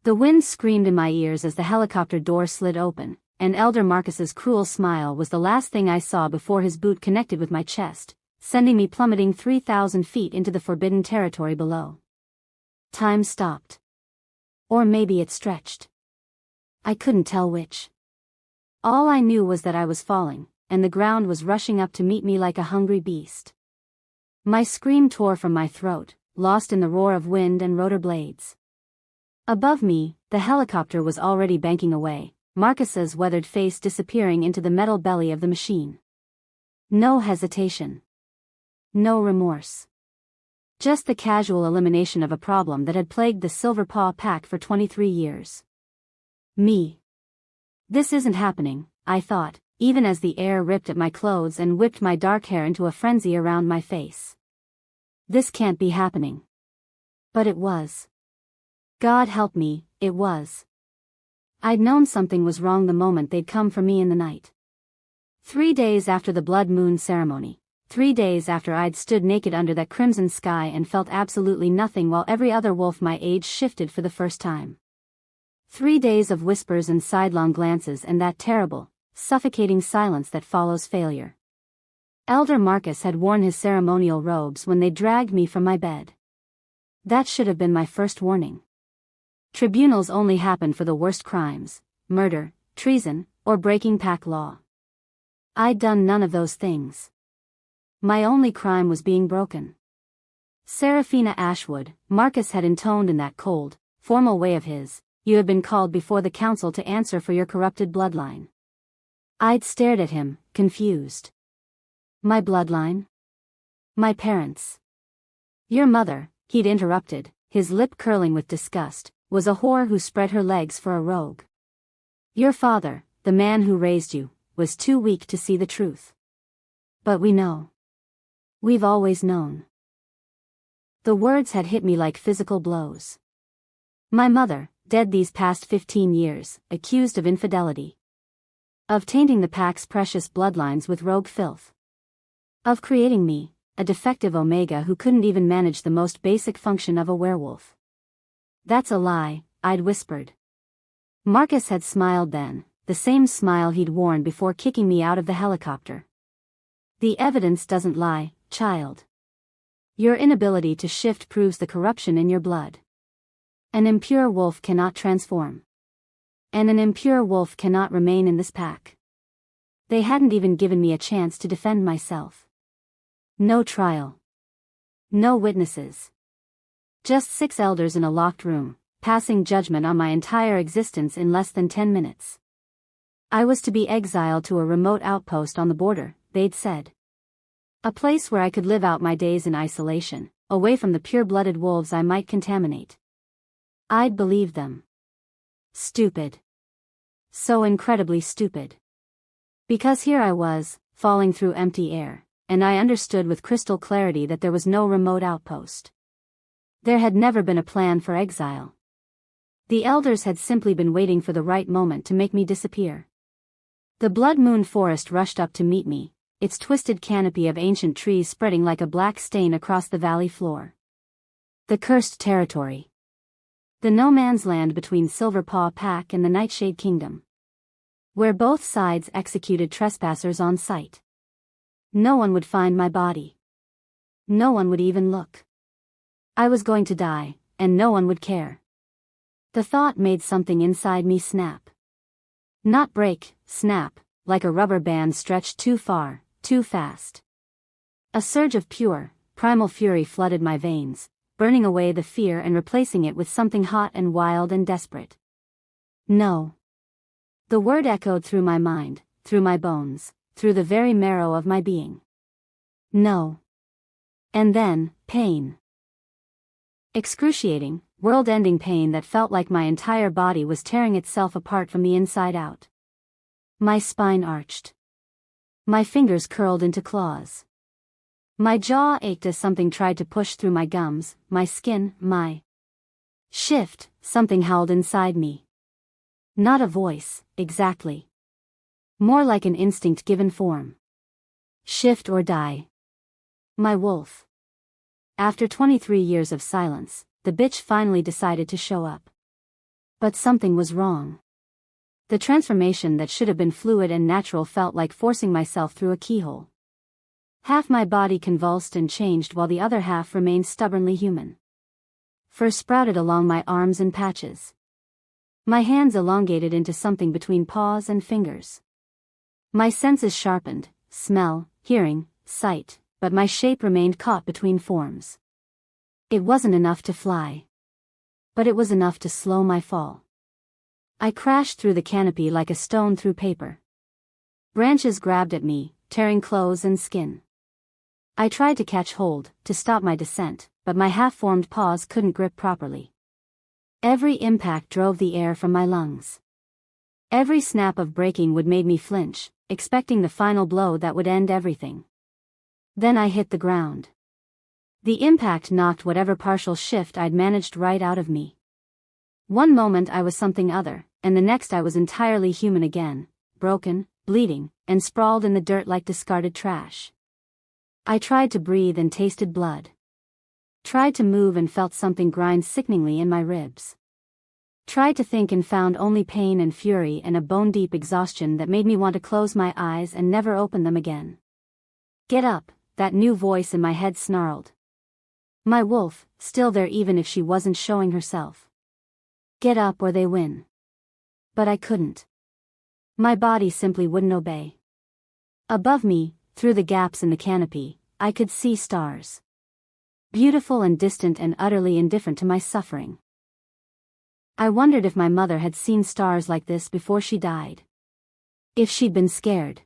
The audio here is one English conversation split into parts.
The wind screamed in my ears as the helicopter door slid open, and Elder Marcus's cruel smile was the last thing I saw before his boot connected with my chest, sending me plummeting 3,000 feet into the forbidden territory below. Time stopped. Or maybe it stretched. I couldn't tell which. All I knew was that I was falling, and the ground was rushing up to meet me like a hungry beast. My scream tore from my throat, lost in the roar of wind and rotor blades. Above me, the helicopter was already banking away, Marcus's weathered face disappearing into the metal belly of the machine. No hesitation. No remorse. Just the casual elimination of a problem that had plagued the Silver Paw Pack for 23 years. Me. This isn't happening, I thought, even as the air ripped at my clothes and whipped my dark hair into a frenzy around my face. This can't be happening. But it was. God help me, it was. I'd known something was wrong the moment they'd come for me in the night. 3 days after the blood moon ceremony, 3 days after I'd stood naked under that crimson sky and felt absolutely nothing while every other wolf my age shifted for the first time. 3 days of whispers and sidelong glances and that terrible, suffocating silence that follows failure. Elder Marcus had worn his ceremonial robes when they dragged me from my bed. That should have been my first warning. Tribunals only happen for the worst crimes, murder, treason, or breaking pack law. I'd done none of those things. My only crime was being broken. Seraphina Ashwood, Marcus had intoned in that cold, formal way of his, you have been called before the council to answer for your corrupted bloodline. I'd stared at him, confused. My bloodline? My parents. Your mother, he'd interrupted, his lip curling with disgust, was a whore who spread her legs for a rogue. Your father, the man who raised you, was too weak to see the truth. But we know. We've always known. The words had hit me like physical blows. My mother, dead these past 15 years, accused of infidelity. Of tainting the pack's precious bloodlines with rogue filth. Of creating me, a defective Omega who couldn't even manage the most basic function of a werewolf. That's a lie, I'd whispered. Marcus had smiled then, the same smile he'd worn before kicking me out of the helicopter. The evidence doesn't lie, child. Your inability to shift proves the corruption in your blood. An impure wolf cannot transform. And an impure wolf cannot remain in this pack. They hadn't even given me a chance to defend myself. No trial. No witnesses. Just 6 elders in a locked room, passing judgment on my entire existence in less than 10 minutes. I was to be exiled to a remote outpost on the border, they'd said. A place where I could live out my days in isolation, away from the pure-blooded wolves I might contaminate. I'd believed them. Stupid. So incredibly stupid. Because here I was, falling through empty air, and I understood with crystal clarity that there was no remote outpost. There had never been a plan for exile. The elders had simply been waiting for the right moment to make me disappear. The blood moon forest rushed up to meet me, its twisted canopy of ancient trees spreading like a black stain across the valley floor. The cursed territory. The no man's land between Silver Paw Pack and the Nightshade Kingdom. Where both sides executed trespassers on sight. No one would find my body. No one would even look. I was going to die, and no one would care. The thought made something inside me snap. Not break, snap, like a rubber band stretched too far, too fast. A surge of pure, primal fury flooded my veins, burning away the fear and replacing it with something hot and wild and desperate. No. The word echoed through my mind, through my bones, through the very marrow of my being. No. And then, pain. Excruciating, world-ending pain that felt like my entire body was tearing itself apart from the inside out. My spine arched. My fingers curled into claws. My jaw ached as something tried to push through my gums, my skin, my shift, something howled inside me. Not a voice, exactly. More like an instinct given form. Shift or die. My wolf. After 23 years of silence, the bitch finally decided to show up. But something was wrong. The transformation that should have been fluid and natural felt like forcing myself through a keyhole. Half my body convulsed and changed while the other half remained stubbornly human. Fur sprouted along my arms in patches. My hands elongated into something between paws and fingers. My senses sharpened, smell, hearing, sight, but my shape remained caught between forms. It wasn't enough to fly. But it was enough to slow my fall. I crashed through the canopy like a stone through paper. Branches grabbed at me, tearing clothes and skin. I tried to catch hold, to stop my descent, but my half-formed paws couldn't grip properly. Every impact drove the air from my lungs. Every snap of braking would make me flinch, expecting the final blow that would end everything. Then I hit the ground. The impact knocked whatever partial shift I'd managed right out of me. One moment I was something other, and the next I was entirely human again, broken, bleeding, and sprawled in the dirt like discarded trash. I tried to breathe and tasted blood. Tried to move and felt something grind sickeningly in my ribs. Tried to think and found only pain and fury and a bone-deep exhaustion that made me want to close my eyes and never open them again. Get up, that new voice in my head snarled. My wolf, still there even if she wasn't showing herself. Get up or they win. But I couldn't. My body simply wouldn't obey. Above me, through the gaps in the canopy, I could see stars. Beautiful and distant and utterly indifferent to my suffering. I wondered if my mother had seen stars like this before she died. If she'd been scared.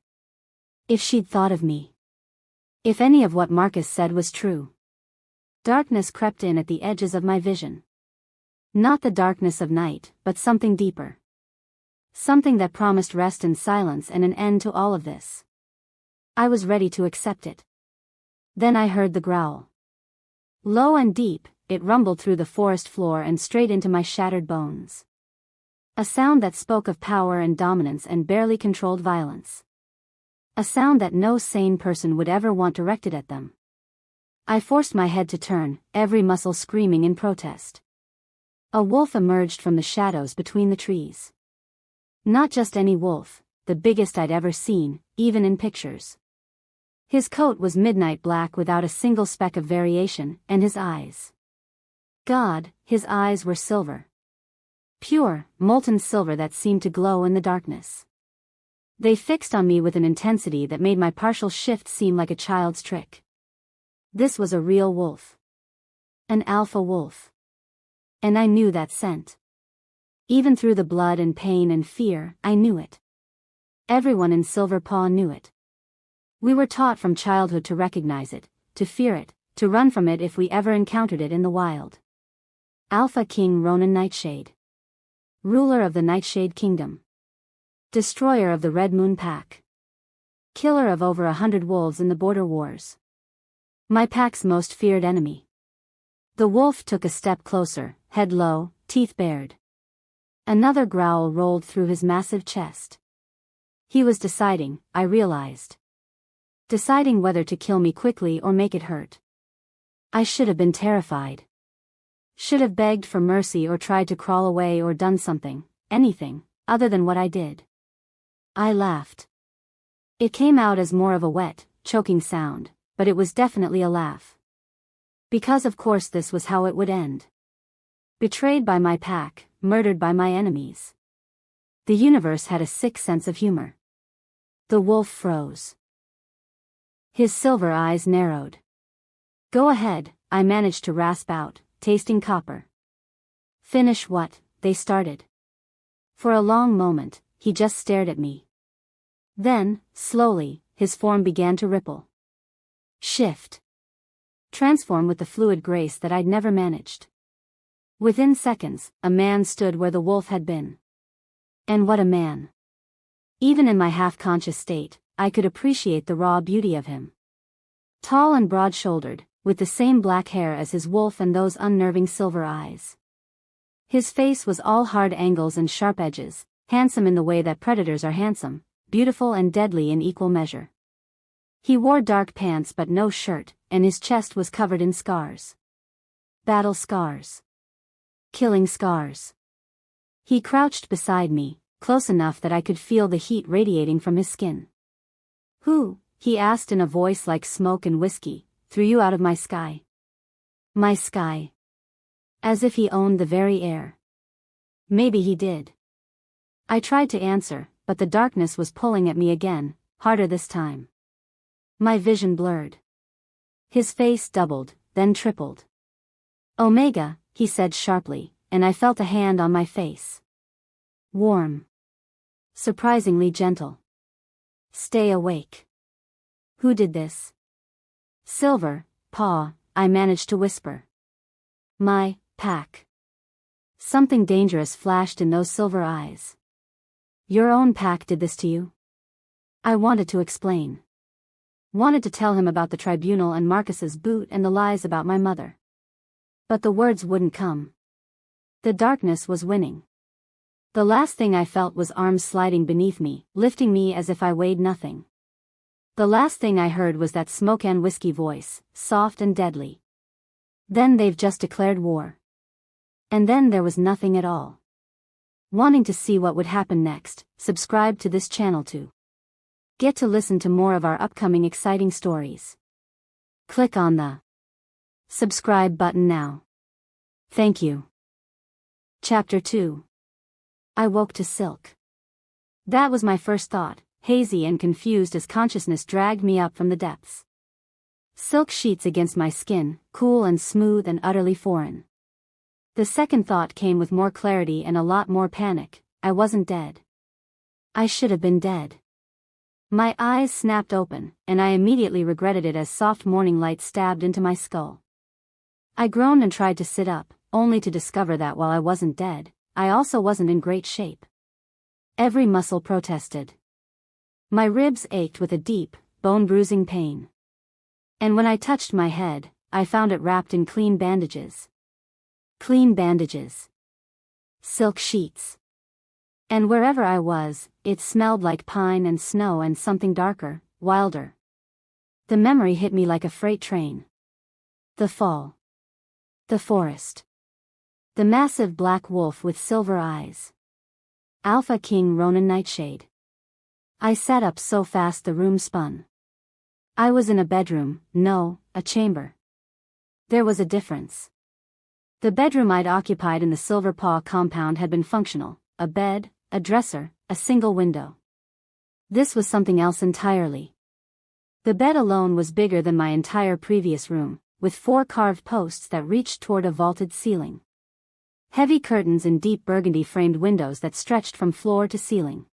If she'd thought of me. If any of what Marcus said was true. Darkness crept in at the edges of my vision. Not the darkness of night, but something deeper. Something that promised rest and silence and an end to all of this. I was ready to accept it. Then I heard the growl. Low and deep, it rumbled through the forest floor and straight into my shattered bones. A sound that spoke of power and dominance and barely controlled violence. A sound that no sane person would ever want directed at them. I forced my head to turn, every muscle screaming in protest. A wolf emerged from the shadows between the trees. Not just any wolf, the biggest I'd ever seen, even in pictures. His coat was midnight black without a single speck of variation, and his eyes. God, his eyes were silver. Pure, molten silver that seemed to glow in the darkness. They fixed on me with an intensity that made my partial shift seem like a child's trick. This was a real wolf. An alpha wolf. And I knew that scent. Even through the blood and pain and fear, I knew it. Everyone in Silver Paw knew it. We were taught from childhood to recognize it, to fear it, to run from it if we ever encountered it in the wild. Alpha King Ronan Nightshade. Ruler of the Nightshade Kingdom. Destroyer of the Red Moon Pack. Killer of over 100 wolves in the border wars. My pack's most feared enemy. The wolf took a step closer, head low, teeth bared. Another growl rolled through his massive chest. He was deciding, I realized. Deciding whether to kill me quickly or make it hurt. I should have been terrified. Should have begged for mercy or tried to crawl away or done something, anything, other than what I did. I laughed. It came out as more of a wet, choking sound, but it was definitely a laugh. Because of course this was how it would end. Betrayed by my pack, murdered by my enemies. The universe had a sick sense of humor. The wolf froze. His silver eyes narrowed. Go ahead, I managed to rasp out, tasting copper. Finish what they started. For a long moment, he just stared at me. Then, slowly, his form began to ripple. Shift. Transform with the fluid grace that I'd never managed. Within seconds, a man stood where the wolf had been. And what a man. Even in my half-conscious state, I could appreciate the raw beauty of him. Tall and broad-shouldered, with the same black hair as his wolf and those unnerving silver eyes. His face was all hard angles and sharp edges, handsome in the way that predators are handsome, beautiful and deadly in equal measure. He wore dark pants but no shirt, and his chest was covered in scars. Battle scars. Killing scars. He crouched beside me, close enough that I could feel the heat radiating from his skin. "Who," he asked in a voice like smoke and whiskey, "threw you out of my sky?" My sky. As if he owned the very air. Maybe he did. I tried to answer, but the darkness was pulling at me again, harder this time. My vision blurred. His face doubled, then tripled. "Omega," he said sharply, and I felt a hand on my face. Warm. Surprisingly gentle. "Stay awake." "Who did this?" "Silver, Paw," I managed to whisper. "My pack." Something dangerous flashed in those silver eyes. "Your own pack did this to you?" I wanted to explain. Wanted to tell him about the tribunal and Marcus's boot and the lies about my mother. But the words wouldn't come. The darkness was winning. The last thing I felt was arms sliding beneath me, lifting me as if I weighed nothing. The last thing I heard was that smoke and whiskey voice, soft and deadly. "Then they've just declared war." And then there was nothing at all. Wanting to see what would happen next, subscribe to this channel to get to listen to more of our upcoming exciting stories. Click on the subscribe button now. Thank you. Chapter 2. I woke to silk. That was my first thought, hazy and confused as consciousness dragged me up from the depths. Silk sheets against my skin, cool and smooth and utterly foreign. The second thought came with more clarity and a lot more panic. I wasn't dead. I should have been dead. My eyes snapped open, and I immediately regretted it as soft morning light stabbed into my skull. I groaned and tried to sit up, only to discover that while I wasn't dead, I also wasn't in great shape. Every muscle protested. My ribs ached with a deep, bone-bruising pain. And when I touched my head, I found it wrapped in clean bandages. Clean bandages. Silk sheets. And wherever I was, it smelled like pine and snow and something darker, wilder. The memory hit me like a freight train. The fall. The forest. The massive black wolf with silver eyes. Alpha King Ronan Nightshade. I sat up so fast the room spun. I was in a bedroom, no, a chamber. There was a difference. The bedroom I'd occupied in the Silver Paw compound had been functional, a bed, a dresser, a single window. This was something else entirely. The bed alone was bigger than my entire previous room, with 4 carved posts that reached toward a vaulted ceiling. Heavy curtains and deep burgundy-framed windows that stretched from floor to ceiling.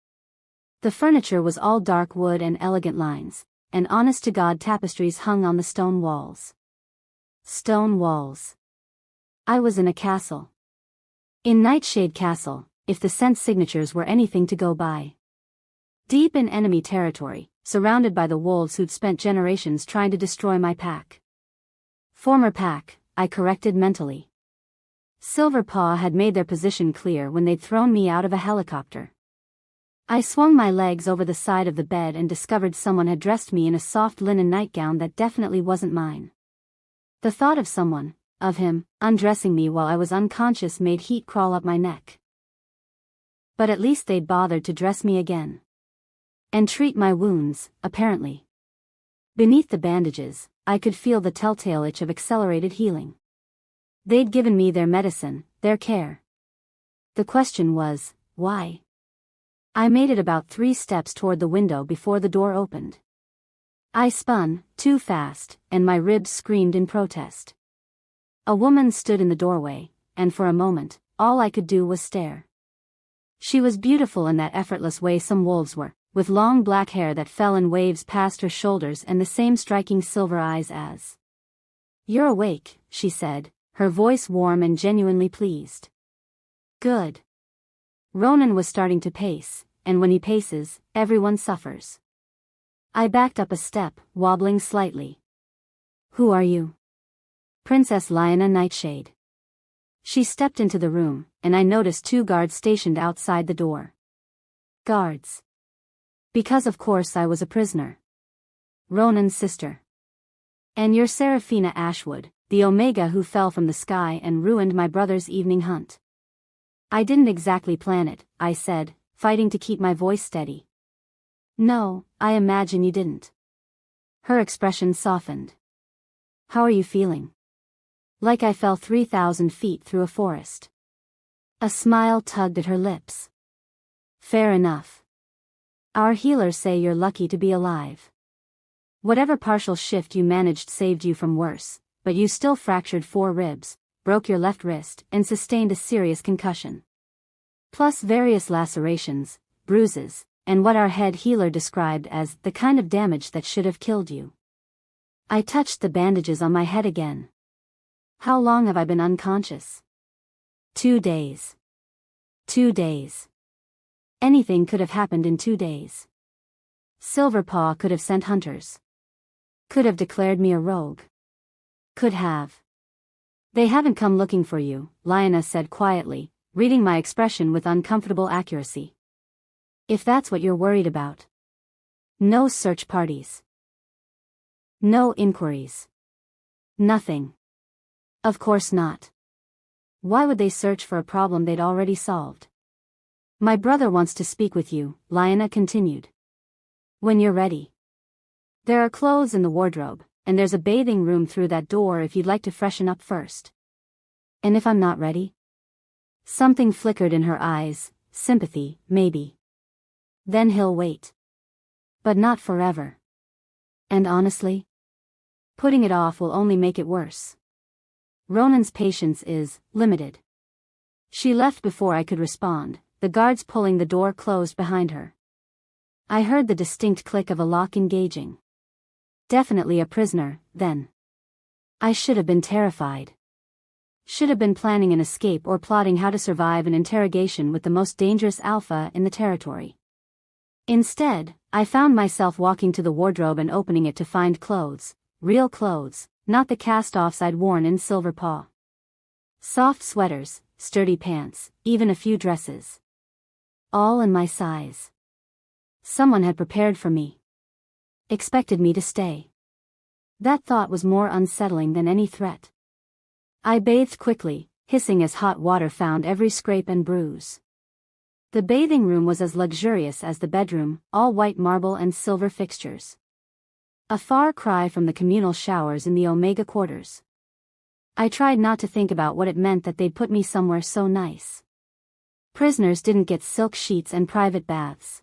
The furniture was all dark wood and elegant lines, and honest-to-God tapestries hung on the stone walls. Stone walls. I was in a castle. In Nightshade Castle, if the scent signatures were anything to go by. Deep in enemy territory, surrounded by the wolves who'd spent generations trying to destroy my pack. Former pack, I corrected mentally. Silver Paw had made their position clear when they'd thrown me out of a helicopter. I swung my legs over the side of the bed and discovered someone had dressed me in a soft linen nightgown that definitely wasn't mine. The thought of someone, of him, undressing me while I was unconscious made heat crawl up my neck. But at least they'd bothered to dress me again. And treat my wounds, apparently. Beneath the bandages, I could feel the telltale itch of accelerated healing. They'd given me their medicine, their care. The question was, why? I made it about 3 steps toward the window before the door opened. I spun, too fast, and my ribs screamed in protest. A woman stood in the doorway, and for a moment, all I could do was stare. She was beautiful in that effortless way some wolves were, with long black hair that fell in waves past her shoulders and the same striking silver eyes as. "You're awake," she said, her voice warm and genuinely pleased. "Good." Ronan was starting to pace, and when he paces, everyone suffers. I backed up a step, wobbling slightly. "Who are you?" "Princess Lyanna Nightshade." She stepped into the room, and I noticed 2 guards stationed outside the door. Guards. Because of course I was a prisoner. Ronan's sister. "And you're Seraphina Ashwood, the Omega who fell from the sky and ruined my brother's evening hunt." I didn't exactly plan it, I said, fighting to keep my voice steady. No, I imagine you didn't. Her expression softened. How are you feeling? Like I fell 3,000 feet through a forest. A smile tugged at her lips. Fair enough. Our healers say you're lucky to be alive. Whatever partial shift you managed saved you from worse, but you still fractured 4 ribs, broke your left wrist, and sustained a serious concussion. Plus various lacerations, bruises, and what our head healer described as the kind of damage that should have killed you. I touched the bandages on my head again. How long have I been unconscious? 2 days. 2 days. Anything could have happened in 2 days. Silverpaw could have sent hunters. Could have declared me a rogue. Could have. They haven't come looking for you, Lioness said quietly, reading my expression with uncomfortable accuracy. If that's what you're worried about. No search parties. No inquiries. Nothing. Of course not. Why would they search for a problem they'd already solved? My brother wants to speak with you, Lioness continued. When you're ready. There are clothes in the wardrobe, and there's a bathing room through that door if you'd like to freshen up first. And if I'm not ready? Something flickered in her eyes, sympathy, maybe. Then he'll wait. But not forever. And honestly? Putting it off will only make it worse. Ronan's patience is limited. She left before I could respond, the guards pulling the door closed behind her. I heard the distinct click of a lock engaging. Definitely a prisoner, then. I should have been terrified. Should have been planning an escape or plotting how to survive an interrogation with the most dangerous alpha in the territory. Instead, I found myself walking to the wardrobe and opening it to find clothes, real clothes, not the cast-offs I'd worn in Silverpaw. Soft sweaters, sturdy pants, even a few dresses. All in my size. Someone had prepared for me. Expected me to stay. That thought was more unsettling than any threat. I bathed quickly, hissing as hot water found every scrape and bruise. The bathing room was as luxurious as the bedroom, all white marble and silver fixtures. A far cry from the communal showers in the Omega quarters. I tried not to think about what it meant that they'd put me somewhere so nice. Prisoners didn't get silk sheets and private baths.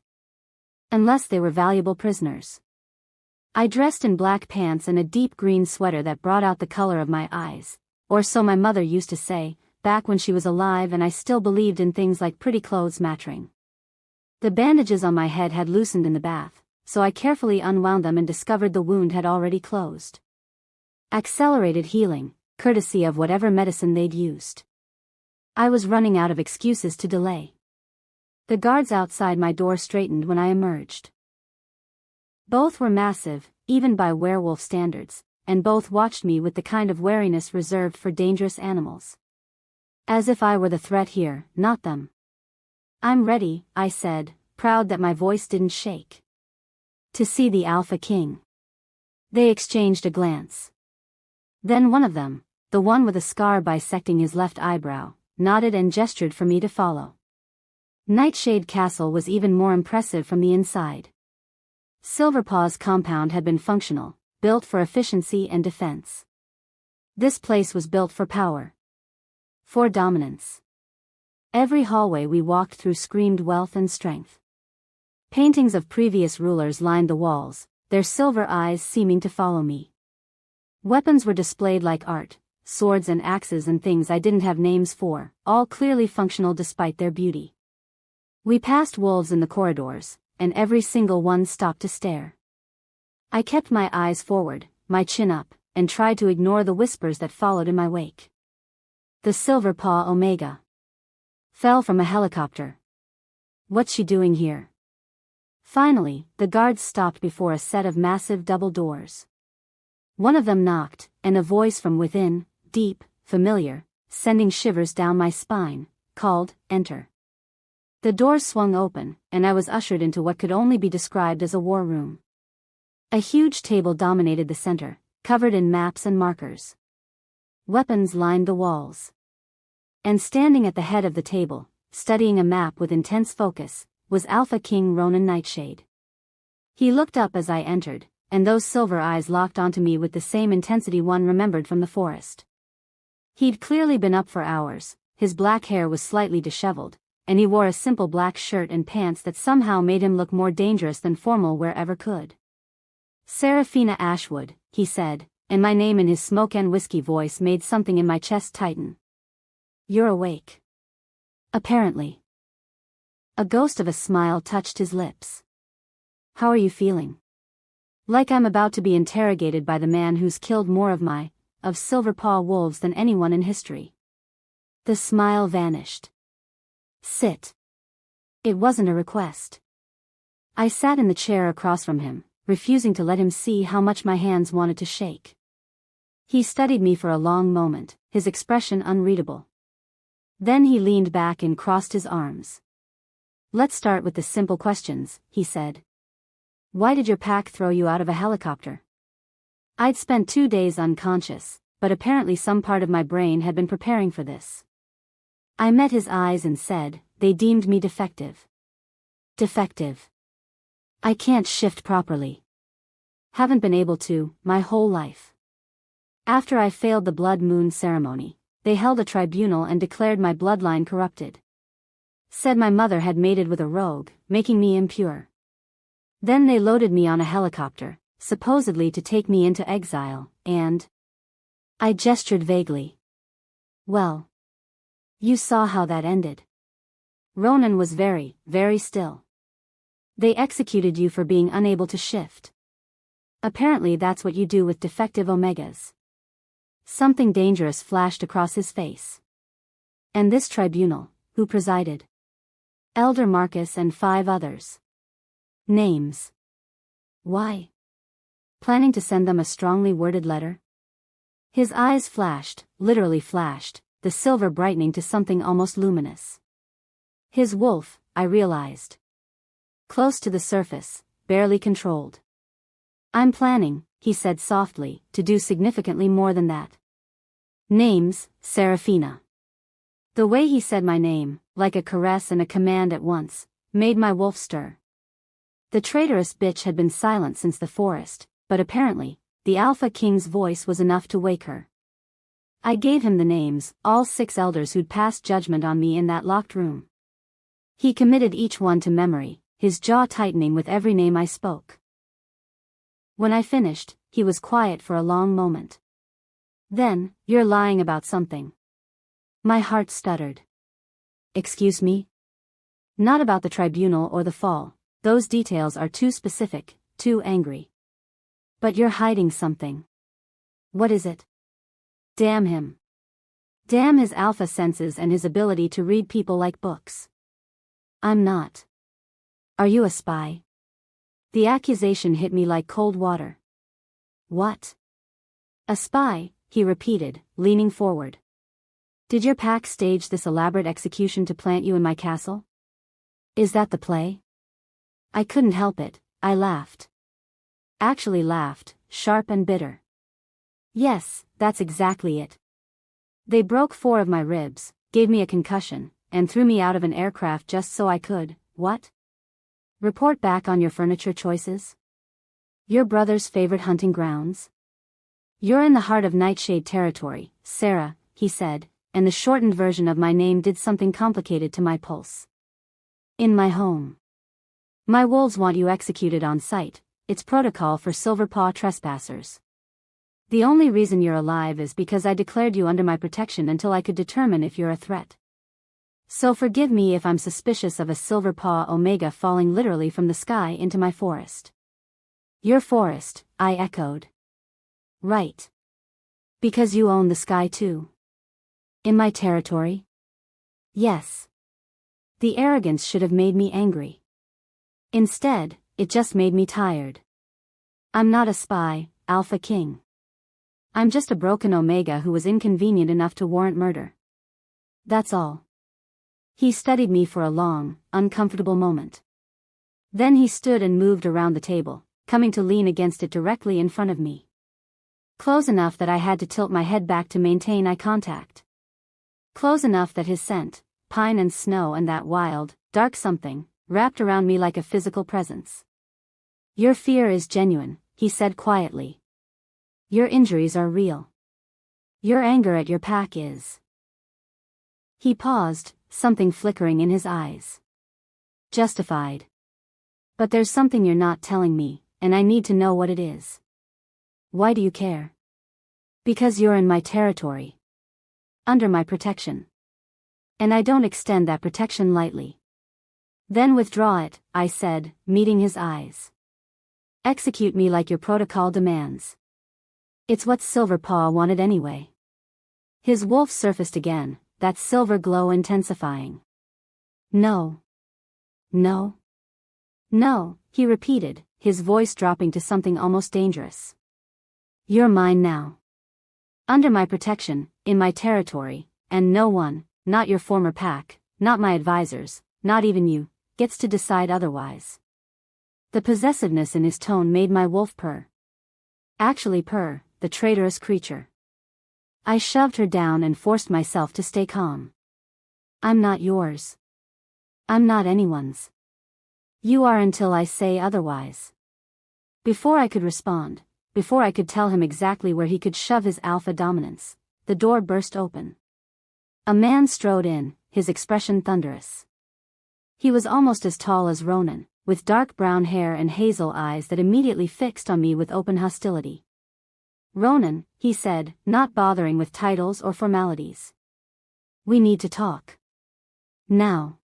Unless they were valuable prisoners. I dressed in black pants and a deep green sweater that brought out the color of my eyes, or so my mother used to say, back when she was alive and I still believed in things like pretty clothes mattering. The bandages on my head had loosened in the bath, so I carefully unwound them and discovered the wound had already closed. Accelerated healing, courtesy of whatever medicine they'd used. I was running out of excuses to delay. The guards outside my door straightened when I emerged. Both were massive, even by werewolf standards, and both watched me with the kind of wariness reserved for dangerous animals. As if I were the threat here, not them. I'm ready, I said, proud that my voice didn't shake. To see the Alpha King. They exchanged a glance. Then one of them, the one with a scar bisecting his left eyebrow, nodded and gestured for me to follow. Nightshade Castle was even more impressive from the inside. Silverpaw's compound had been functional, built for efficiency and defense. This place was built for power. For dominance. Every hallway we walked through screamed wealth and strength. Paintings of previous rulers lined the walls, their silver eyes seeming to follow me. Weapons were displayed like art, swords and axes and things I didn't have names for, all clearly functional despite their beauty. We passed wolves in the corridors, and every single one stopped to stare. I kept my eyes forward, my chin up, and tried to ignore the whispers that followed in my wake. The Silverpaw Omega fell from a helicopter. What's she doing here? Finally, the guards stopped before a set of massive double doors. One of them knocked, and a voice from within, deep, familiar, sending shivers down my spine, called, "Enter." The doors swung open, and I was ushered into what could only be described as a war room. A huge table dominated the center, covered in maps and markers. Weapons lined the walls. And standing at the head of the table, studying a map with intense focus, was Alpha King Ronan Nightshade. He looked up as I entered, and those silver eyes locked onto me with the same intensity one remembered from the forest. He'd clearly been up for hours, his black hair was slightly disheveled, and he wore a simple black shirt and pants that somehow made him look more dangerous than formal wherever could. "Seraphina Ashwood," he said, and my name in his smoke and whiskey voice made something in my chest tighten. "You're awake." "Apparently." A ghost of a smile touched his lips. "How are you feeling?" "Like I'm about to be interrogated by the man who's killed more of Silverpaw wolves than anyone in history." The smile vanished. "Sit." It wasn't a request. I sat in the chair across from him, refusing to let him see how much my hands wanted to shake. He studied me for a long moment, his expression unreadable. Then he leaned back and crossed his arms. "Let's start with the simple questions," he said. "Why did your pack throw you out of a helicopter?" I'd spent 2 days unconscious, but apparently some part of my brain had been preparing for this. I met his eyes and said, "They deemed me defective." "Defective? I can't shift properly. Haven't been able to, my whole life. After I failed the blood moon ceremony, they held a tribunal and declared my bloodline corrupted. Said my mother had mated with a rogue, making me impure. Then they loaded me on a helicopter, supposedly to take me into exile, and..." I gestured vaguely. "Well, you saw how that ended." Ronan was very, very still. "They executed you for being unable to shift. Apparently that's what you do with defective Omegas." Something dangerous flashed across his face. "And this tribunal, who presided?" "Elder Marcus and 5 others. Names?" "Why? Planning to send them a strongly worded letter?" His eyes flashed, literally flashed, the silver brightening to something almost luminous. His wolf, I realized. Close to the surface, barely controlled. "I'm planning," he said softly, "to do significantly more than that." "Names, Seraphina." The way he said my name, like a caress and a command at once, made my wolf stir. The traitorous bitch had been silent since the forest, but apparently, the Alpha King's voice was enough to wake her. I gave him the names, all 6 elders who'd passed judgment on me in that locked room. He committed each one to memory, his jaw tightening with every name I spoke. When I finished, he was quiet for a long moment. Then, "You're lying about something." My heart stuttered. "Excuse me?" "Not about the tribunal or the fall, those details are too specific, too angry. But you're hiding something." "What is it?" Damn him. Damn his alpha senses and his ability to read people like books. "I'm not." "Are you a spy?" The accusation hit me like cold water. "What?" "A spy," he repeated, leaning forward. "Did your pack stage this elaborate execution to plant you in my castle? Is that the play?" I couldn't help it, I laughed. Actually laughed, sharp and bitter. "Yes, that's exactly it. They broke 4 of my ribs, gave me a concussion, and threw me out of an aircraft just so I could, what? Report back on your furniture choices? Your brother's favorite hunting grounds? You're in the heart of Nightshade territory, Sarah," he said, and the shortened version of my name did something complicated to my pulse. "In my home. My wolves want you executed on sight, it's protocol for Silverpaw trespassers. The only reason you're alive is because I declared you under my protection until I could determine if you're a threat. So forgive me if I'm suspicious of a Silverpaw Omega falling literally from the sky into my forest." "Your forest," I echoed. "Right. Because you own the sky too." "In my territory?" "Yes." The arrogance should have made me angry. Instead, it just made me tired. "I'm not a spy, Alpha King. I'm just a broken Omega who was inconvenient enough to warrant murder. That's all." He studied me for a long, uncomfortable moment. Then he stood and moved around the table, coming to lean against it directly in front of me. Close enough that I had to tilt my head back to maintain eye contact. Close enough that his scent, pine and snow and that wild, dark something, wrapped around me like a physical presence. Your fear is genuine, he said quietly. Your injuries are real. Your anger at your pack is. He paused, something flickering in his eyes. Justified. But there's something you're not telling me, and I need to know what it is. Why do you care? Because you're in my territory. Under my protection. And I don't extend that protection lightly. Then withdraw it, I said, meeting his eyes. Execute me like your protocol demands. It's what Silverpaw wanted anyway. His wolf surfaced again, that silver glow intensifying. No. No. No, he repeated, his voice dropping to something almost dangerous. You're mine now. Under my protection, in my territory, and no one, not your former pack, not my advisors, not even you, gets to decide otherwise. The possessiveness in his tone made my wolf purr. Actually purr, the traitorous creature. I shoved her down and forced myself to stay calm. I'm not yours. I'm not anyone's. You are until I say otherwise. Before I could respond, before I could tell him exactly where he could shove his alpha dominance, the door burst open. A man strode in, his expression thunderous. He was almost as tall as Ronan, with dark brown hair and hazel eyes that immediately fixed on me with open hostility. Ronan, he said, not bothering with titles or formalities. We need to talk. Now.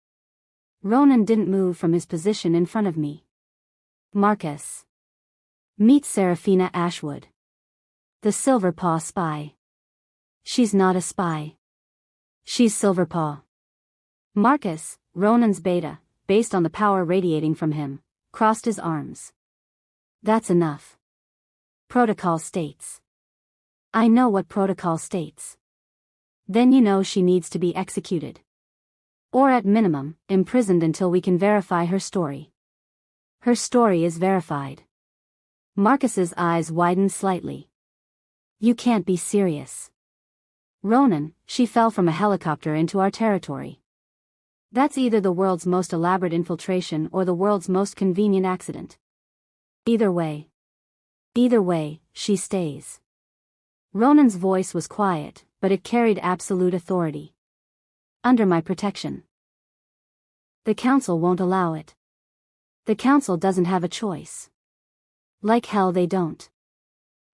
Ronan didn't move from his position in front of me. Marcus. Meet Seraphina Ashwood. The Silverpaw spy. She's not a spy. She's Silverpaw. Marcus, Ronan's beta, based on the power radiating from him, crossed his arms. That's enough. Protocol states. I know what protocol states. Then you know she needs to be executed. Or at minimum, imprisoned until we can verify her story. Her story is verified. Marcus's eyes widened slightly. You can't be serious. Ronan, she fell from a helicopter into our territory. That's either the world's most elaborate infiltration or the world's most convenient accident. Either way, she stays. Ronan's voice was quiet, but it carried absolute authority. Under my protection. The council won't allow it. The council doesn't have a choice. Like hell they don't.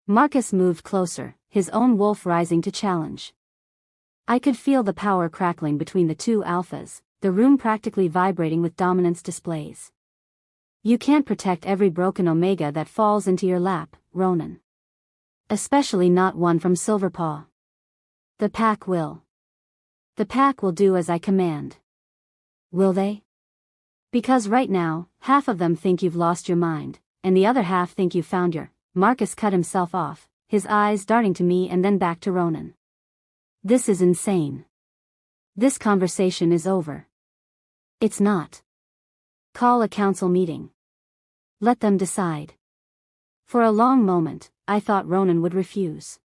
Marcus moved closer, his own wolf rising to challenge. I could feel the power crackling between the two alphas, the room practically vibrating with dominance displays. You can't protect every broken omega that falls into your lap, Ronan. Especially not one from Silverpaw. The pack will. The pack will do as I command. Will they? Because right now, half of them think you've lost your mind, and the other half think you've found your. Marcus cut himself off, his eyes darting to me and then back to Ronan. This is insane. This conversation is over. It's not. Call a council meeting. Let them decide. For a long moment, I thought Ronan would refuse.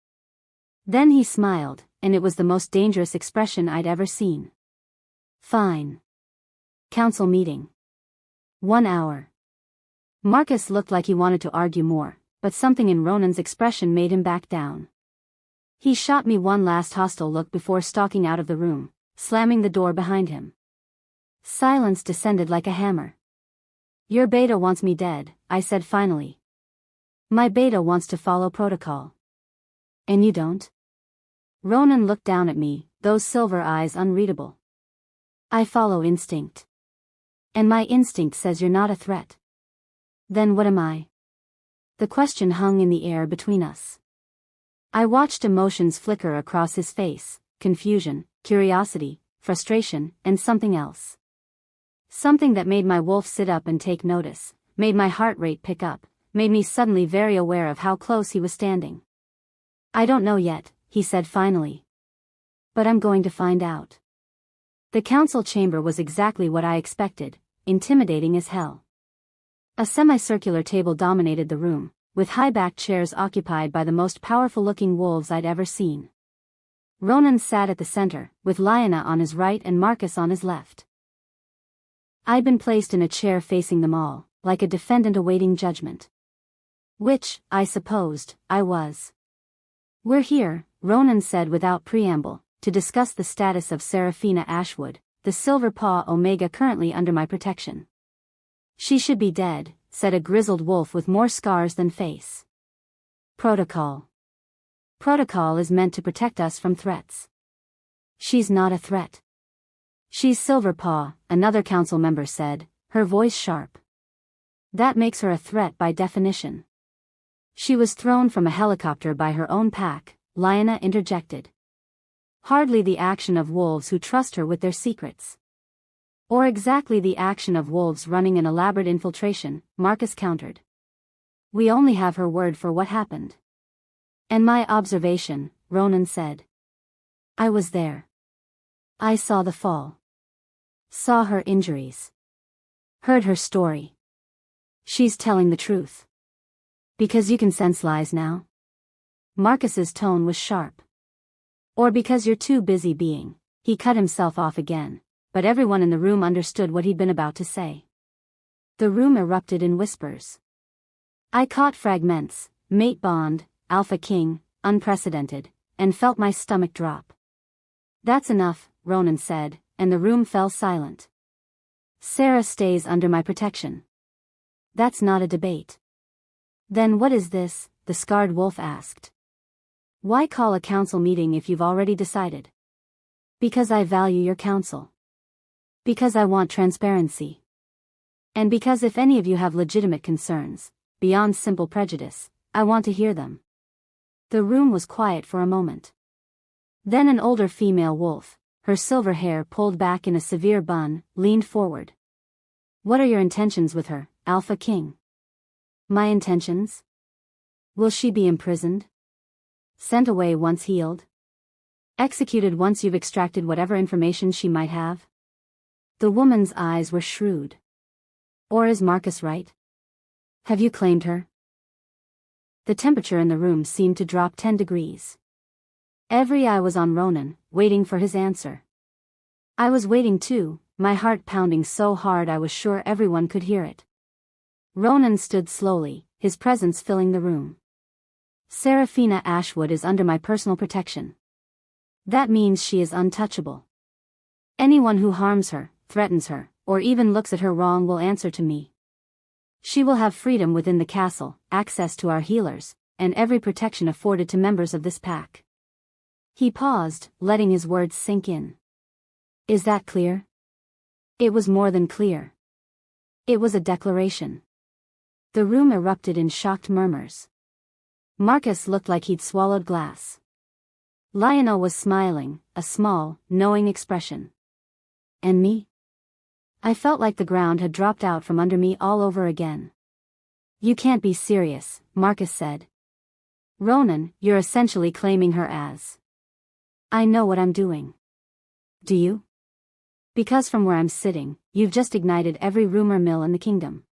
Then he smiled, and it was the most dangerous expression I'd ever seen. Fine. Council meeting. 1 hour. Marcus looked like he wanted to argue more, but something in Ronan's expression made him back down. He shot me one last hostile look before stalking out of the room, slamming the door behind him. Silence descended like a hammer. Your beta wants me dead, I said finally. My beta wants to follow protocol. And you don't? Ronan looked down at me, those silver eyes unreadable. I follow instinct. And my instinct says you're not a threat. Then what am I? The question hung in the air between us. I watched emotions flicker across his face, confusion, curiosity, frustration, and something else. Something that made my wolf sit up and take notice, made my heart rate pick up, made me suddenly very aware of how close he was standing. I don't know yet, he said finally. But I'm going to find out. The council chamber was exactly what I expected, intimidating as hell. A semicircular table dominated the room, with high-backed chairs occupied by the most powerful-looking wolves I'd ever seen. Ronan sat at the center, with Lyanna on his right and Marcus on his left. I'd been placed in a chair facing them all, like a defendant awaiting judgment. Which, I supposed, I was. We're here, Ronan said without preamble, to discuss the status of Seraphina Ashwood, the Silver Paw Omega currently under my protection. She should be dead, said a grizzled wolf with more scars than face. Protocol. Protocol is meant to protect us from threats. She's not a threat. She's Silver Paw, another council member said, her voice sharp. That makes her a threat by definition. She was thrown from a helicopter by her own pack, Lyanna interjected. Hardly the action of wolves who trust her with their secrets. Or exactly the action of wolves running an elaborate infiltration, Marcus countered. We only have her word for what happened. And my observation, Ronan said. I was there. I saw the fall. Saw her injuries. Heard her story. She's telling the truth. Because you can sense lies now? Marcus's tone was sharp. Or because you're too busy being. He cut himself off again, but everyone in the room understood what he'd been about to say. The room erupted in whispers. I caught fragments, Mate Bond, Alpha King, unprecedented, and felt my stomach drop. That's enough, Ronan said, and the room fell silent. Sarah stays under my protection. That's not a debate. Then what is this? The scarred wolf asked. Why call a council meeting if you've already decided? Because I value your counsel. Because I want transparency. And because if any of you have legitimate concerns, beyond simple prejudice, I want to hear them. The room was quiet for a moment. Then an older female wolf, her silver hair pulled back in a severe bun, leaned forward. What are your intentions with her, Alpha King? My intentions? Will she be imprisoned? Sent away once healed? Executed once you've extracted whatever information she might have? The woman's eyes were shrewd. Or is Marcus right? Have you claimed her? The temperature in the room seemed to drop 10 degrees. Every eye was on Ronan, waiting for his answer. I was waiting too, my heart pounding so hard I was sure everyone could hear it. Ronan stood slowly, his presence filling the room. Seraphina Ashwood is under my personal protection. That means she is untouchable. Anyone who harms her, threatens her, or even looks at her wrong will answer to me. She will have freedom within the castle, access to our healers, and every protection afforded to members of this pack. He paused, letting his words sink in. Is that clear? It was more than clear. It was a declaration. The room erupted in shocked murmurs. Marcus looked like he'd swallowed glass. Lyanna was smiling, a small, knowing expression. And me? I felt like the ground had dropped out from under me all over again. You can't be serious, Marcus said. Ronan, you're essentially claiming her as. I know what I'm doing. Do you? Because from where I'm sitting, you've just ignited every rumor mill in the kingdom.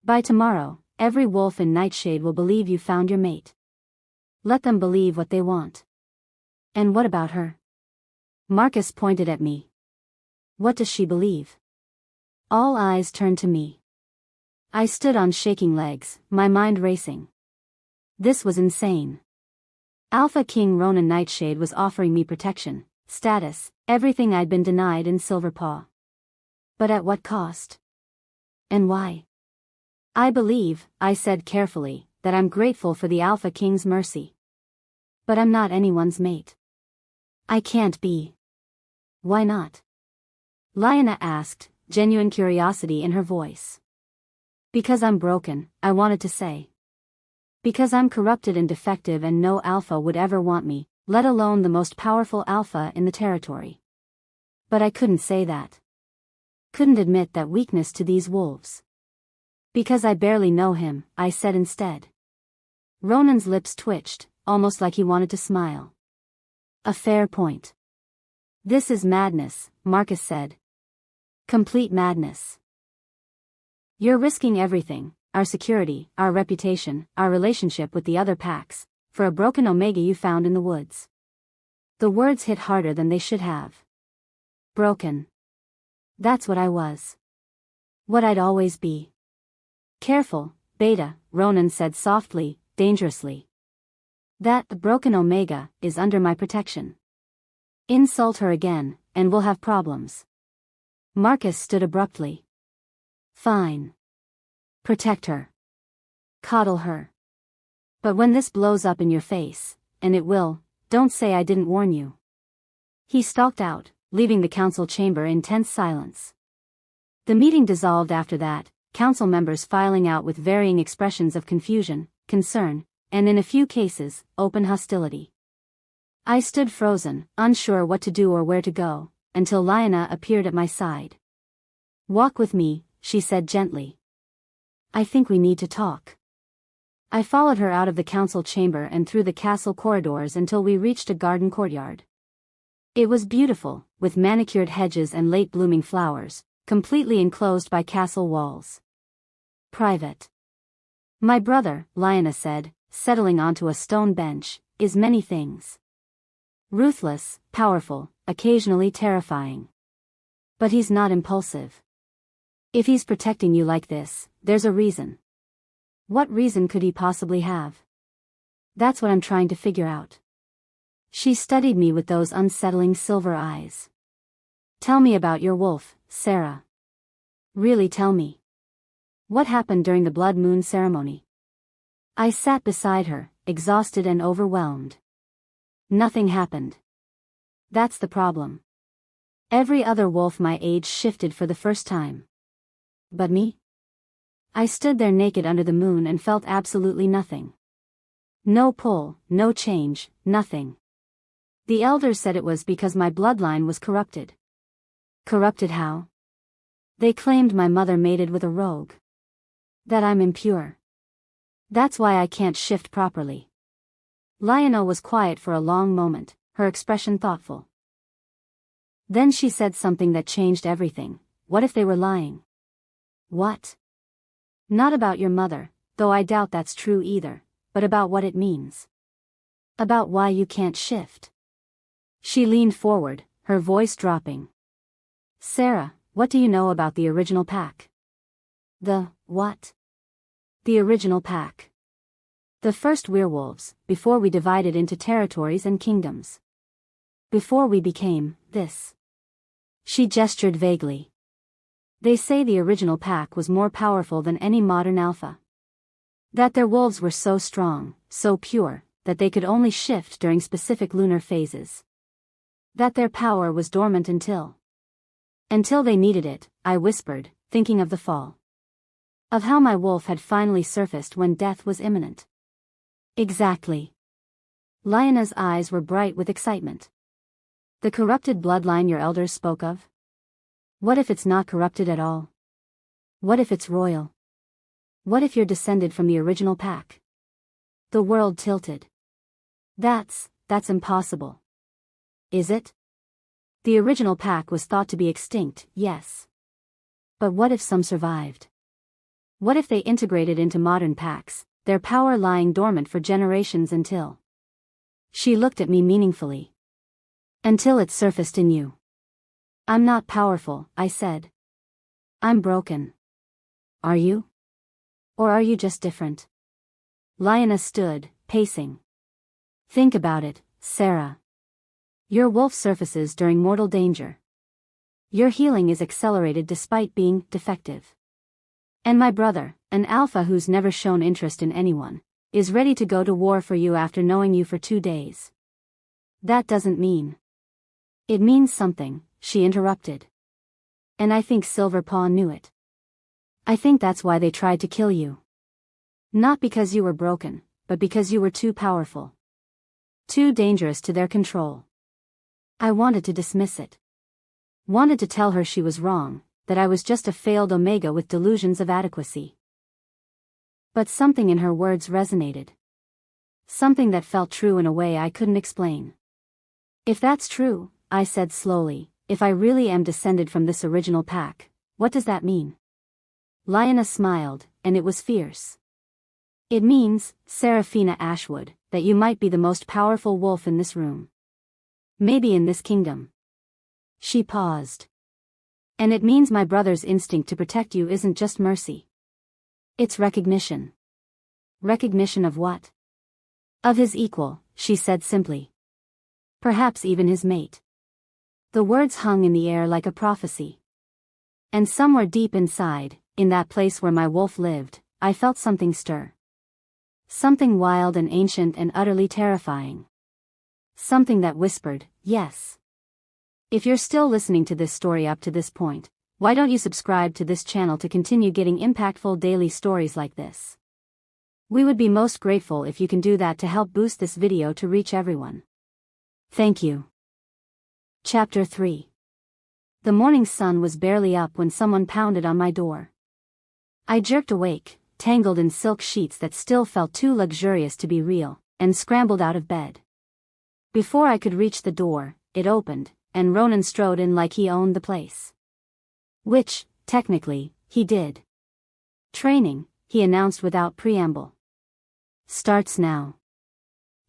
By tomorrow, every wolf in Nightshade will believe you found your mate. Let them believe what they want. And what about her? Marcus pointed at me. What does she believe? All eyes turned to me. I stood on shaking legs, my mind racing. This was insane. Alpha King Ronan Nightshade was offering me protection, status, everything I'd been denied in Silverpaw. But at what cost? And why? I believe, I said carefully, that I'm grateful for the Alpha King's mercy. But I'm not anyone's mate. I can't be. Why not? Lyanna asked, genuine curiosity in her voice. Because I'm broken, I wanted to say. Because I'm corrupted and defective and no alpha would ever want me, let alone the most powerful alpha in the territory. But I couldn't say that. Couldn't admit that weakness to these wolves. Because I barely know him, I said instead. Ronan's lips twitched, almost like he wanted to smile. A fair point. This is madness, Marcus said. Complete madness. You're risking everything, our security, our reputation, our relationship with the other packs, for a broken Omega you found in the woods. The words hit harder than they should have. Broken. That's what I was. What I'd always be. Careful, Beta, Ronan said softly, dangerously. The broken Omega, is under my protection. Insult her again, and we'll have problems. Marcus stood abruptly. Fine. Protect her. Coddle her. But when this blows up in your face, and it will, don't say I didn't warn you. He stalked out, leaving the council chamber in tense silence. The meeting dissolved after that, council members filing out with varying expressions of confusion, concern, and in a few cases, open hostility. I stood frozen, unsure what to do or where to go, until Lyanna appeared at my side. Walk with me, she said gently. I think we need to talk. I followed her out of the council chamber and through the castle corridors until we reached a garden courtyard. It was beautiful, with manicured hedges and late-blooming flowers, completely enclosed by castle walls. Private. My brother, Lyanna said, settling onto a stone bench, is many things. Ruthless, powerful, occasionally terrifying. But he's not impulsive. If he's protecting you like this, there's a reason. What reason could he possibly have? That's what I'm trying to figure out. She studied me with those unsettling silver eyes. Tell me about your wolf, Sarah. Really tell me. What happened during the blood moon ceremony? I sat beside her, exhausted and overwhelmed. Nothing happened. That's the problem. Every other wolf my age shifted for the first time. But me? I stood there naked under the moon and felt absolutely nothing. No pull, no change, nothing. The elders said it was because my bloodline was corrupted. Corrupted how? They claimed my mother mated with a rogue. That I'm impure. That's why I can't shift properly. Lyanna was quiet for a long moment, her expression thoughtful. Then she said something that changed everything. What if they were lying? What? Not about your mother, though I doubt that's true either, but about what it means. About why you can't shift. She leaned forward, her voice dropping. Sarah, what do you know about the original pack? The what? The original pack. The first werewolves, before we divided into territories and kingdoms. Before we became this. She gestured vaguely. They say the original pack was more powerful than any modern alpha. That their wolves were so strong, so pure, that they could only shift during specific lunar phases. That their power was dormant until they needed it, I whispered, thinking of the fall. Of how my wolf had finally surfaced when death was imminent. Exactly. Lyanna's eyes were bright with excitement. The corrupted bloodline your elders spoke of? What if it's not corrupted at all? What if it's royal? What if you're descended from the original pack? The world tilted. That's impossible. Is it? The original pack was thought to be extinct, yes. But what if some survived? What if they integrated into modern packs, their power lying dormant for generations until... She looked at me meaningfully. Until it surfaced in you. I'm not powerful, I said. I'm broken. Are you? Or are you just different? Lyanna stood, pacing. Think about it, Sarah. Your wolf surfaces during mortal danger. Your healing is accelerated despite being defective. And my brother, an alpha who's never shown interest in anyone, is ready to go to war for you after knowing you for 2 days. That doesn't mean. It means something, she interrupted. And I think Silverpaw knew it. I think that's why they tried to kill you. Not because you were broken, but because you were too powerful. Too dangerous to their control. I wanted to dismiss it. Wanted to tell her she was wrong, that I was just a failed Omega with delusions of adequacy. But something in her words resonated. Something that felt true in a way I couldn't explain. If that's true, I said slowly, if I really am descended from this original pack, what does that mean? Lyanna smiled, and it was fierce. It means, Seraphina Ashwood, that you might be the most powerful wolf in this room. Maybe in this kingdom. She paused. And it means my brother's instinct to protect you isn't just mercy. It's recognition. Recognition of what? Of his equal, she said simply. Perhaps even his mate. The words hung in the air like a prophecy. And somewhere deep inside, in that place where my wolf lived, I felt something stir. Something wild and ancient and utterly terrifying. Something that whispered, yes. If you're still listening to this story up to this point, why don't you subscribe to this channel to continue getting impactful daily stories like this? We would be most grateful if you can do that to help boost this video to reach everyone. Thank you. Chapter 3. The morning sun was barely up when someone pounded on my door. I jerked awake, tangled in silk sheets that still felt too luxurious to be real, and scrambled out of bed. Before I could reach the door, it opened, and Ronan strode in like he owned the place. Which, technically, he did. Training, he announced without preamble. Starts now.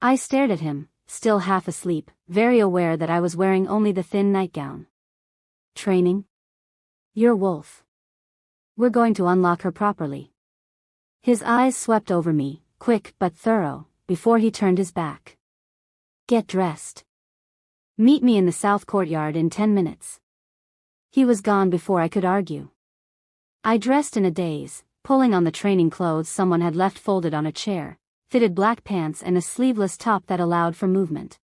I stared at him, still half asleep, very aware that I was wearing only the thin nightgown. Training? Your wolf. We're going to unlock her properly. His eyes swept over me, quick but thorough, before he turned his back. Get dressed. Meet me in the south courtyard in 10 minutes. He was gone before I could argue. I dressed in a daze, pulling on the training clothes someone had left folded on a chair, fitted black pants and a sleeveless top that allowed for movement.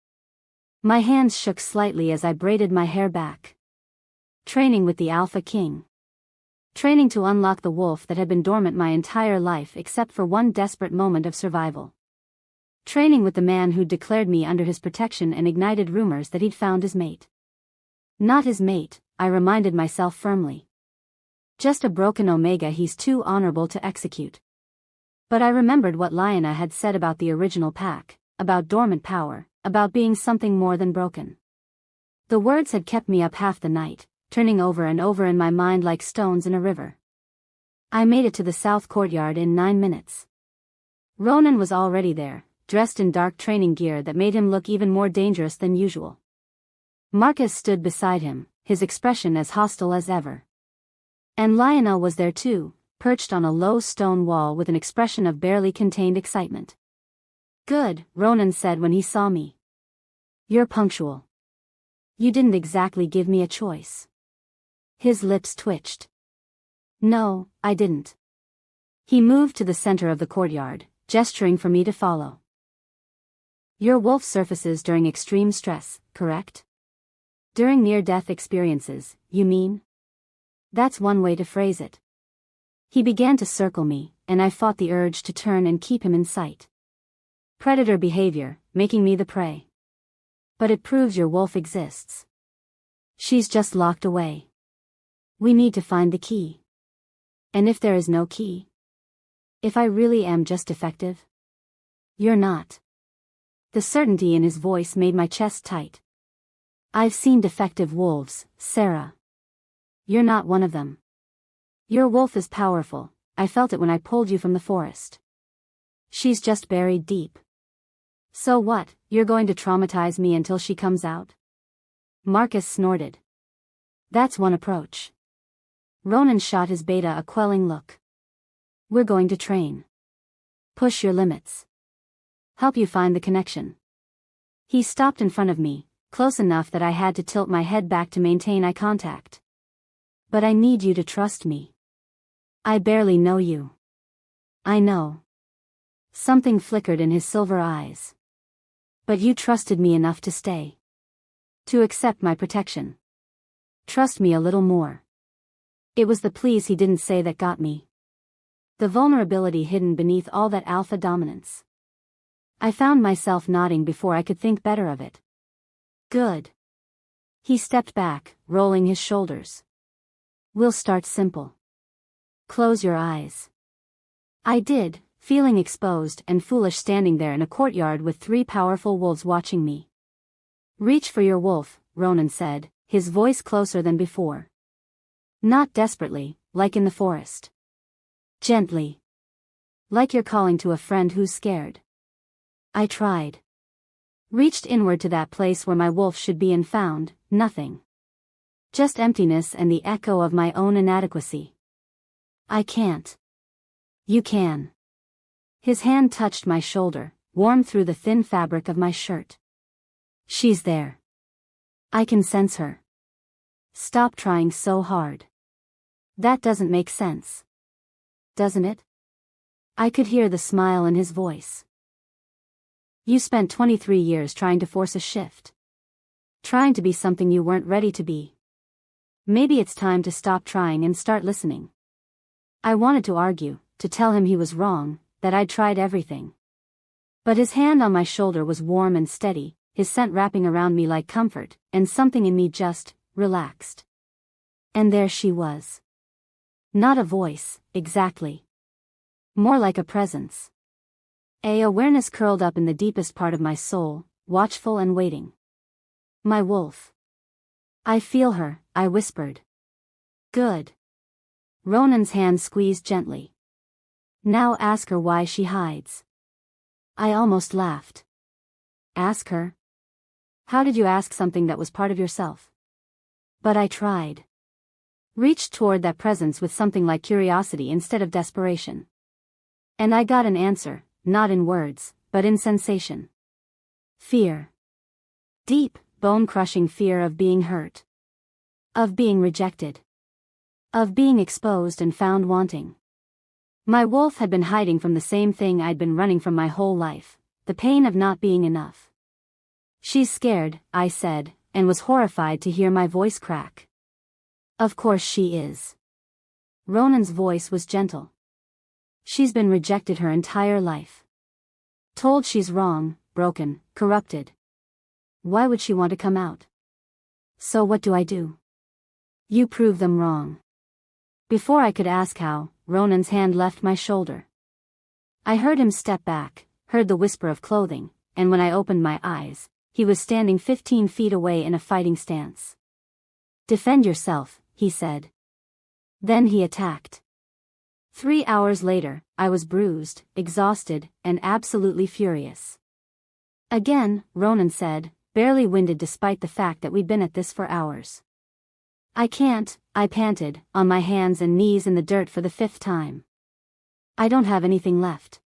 My hands shook slightly as I braided my hair back. Training with the Alpha King. Training to unlock the wolf that had been dormant my entire life except for one desperate moment of survival. Training with the man who'd declared me under his protection and ignited rumors that he'd found his mate. Not his mate, I reminded myself firmly. Just a broken Omega he's too honorable to execute. But I remembered what Lyanna had said about the original pack, about dormant power, about being something more than broken. The words had kept me up half the night, turning over and over in my mind like stones in a river. I made it to the south courtyard in 9 minutes. Ronan was already there, dressed in dark training gear that made him look even more dangerous than usual. Marcus stood beside him, his expression as hostile as ever. And Lyanna was there too, perched on a low stone wall with an expression of barely contained excitement. Good, Ronan said when he saw me. You're punctual. You didn't exactly give me a choice. His lips twitched. No, I didn't. He moved to the center of the courtyard, gesturing for me to follow. Your wolf surfaces during extreme stress, correct? During near-death experiences, you mean? That's one way to phrase it. He began to circle me, and I fought the urge to turn and keep him in sight. Predator behavior, making me the prey. But it proves your wolf exists. She's just locked away. We need to find the key. And if there is no key? If I really am just defective? You're not. The certainty in his voice made my chest tight. I've seen defective wolves, Sarah. You're not one of them. Your wolf is powerful, I felt it when I pulled you from the forest. She's just buried deep. So what, you're going to traumatize me until she comes out? Marcus snorted. That's one approach. Ronan shot his beta a quelling look. We're going to train. Push your limits. Help you find the connection. He stopped in front of me, close enough that I had to tilt my head back to maintain eye contact. But I need you to trust me. I barely know you. I know. Something flickered in his silver eyes. But you trusted me enough to stay. To accept my protection. Trust me a little more. It was the please he didn't say that got me. The vulnerability hidden beneath all that alpha dominance. I found myself nodding before I could think better of it. Good. He stepped back, rolling his shoulders. We'll start simple. Close your eyes. I did, feeling exposed and foolish standing there in a courtyard with 3 powerful wolves watching me. Reach for your wolf, Ronan said, his voice closer than before. Not desperately, like in the forest. Gently. Like you're calling to a friend who's scared. I tried. Reached inward to that place where my wolf should be and found nothing. Just emptiness and the echo of my own inadequacy. I can't. You can. His hand touched my shoulder, warm through the thin fabric of my shirt. She's there. I can sense her. Stop trying so hard. That doesn't make sense. Doesn't it? I could hear the smile in his voice. You spent 23 years trying to force a shift. Trying to be something you weren't ready to be. Maybe it's time to stop trying and start listening. I wanted to argue, to tell him he was wrong, that I'd tried everything. But his hand on my shoulder was warm and steady, his scent wrapping around me like comfort, and something in me just relaxed. And there she was. Not a voice, exactly. More like a presence. A awareness curled up in the deepest part of my soul, watchful and waiting. My wolf. I feel her, I whispered. Good. Ronan's hand squeezed gently. Now ask her why she hides. I almost laughed. Ask her? How did you ask something that was part of yourself? But I tried. Reached toward that presence with something like curiosity instead of desperation. And I got an answer, not in words, but in sensation. Fear. Deep, bone-crushing fear of being hurt. Of being rejected. Of being exposed and found wanting. My wolf had been hiding from the same thing I'd been running from my whole life, the pain of not being enough. She's scared, I said, and was horrified to hear my voice crack. Of course she is. Ronan's voice was gentle. She's been rejected her entire life. Told she's wrong, broken, corrupted. Why would she want to come out? So what do? You prove them wrong. Before I could ask how, Ronan's hand left my shoulder. I heard him step back, heard the whisper of clothing, and when I opened my eyes, he was standing 15 feet away in a fighting stance. Defend yourself, he said. Then he attacked. 3 hours later, I was bruised, exhausted, and absolutely furious. Again, Ronan said, barely winded despite the fact that we'd been at this for hours. I can't, I panted, on my hands and knees in the dirt for the 5th time. I don't have anything left.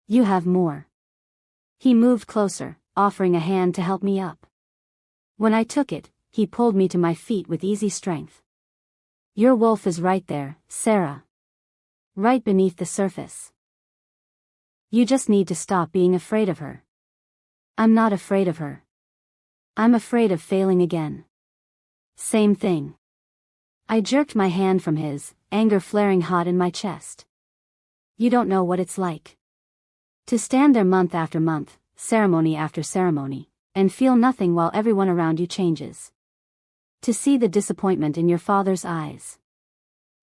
You have more. He moved closer, offering a hand to help me up. When I took it, he pulled me to my feet with easy strength. Your wolf is right there, Sarah. Right beneath the surface. You just need to stop being afraid of her. I'm not afraid of her. I'm afraid of failing again. Same thing. I jerked my hand from his, anger flaring hot in my chest. You don't know what it's like. To stand there month after month, ceremony after ceremony, and feel nothing while everyone around you changes. To see the disappointment in your father's eyes.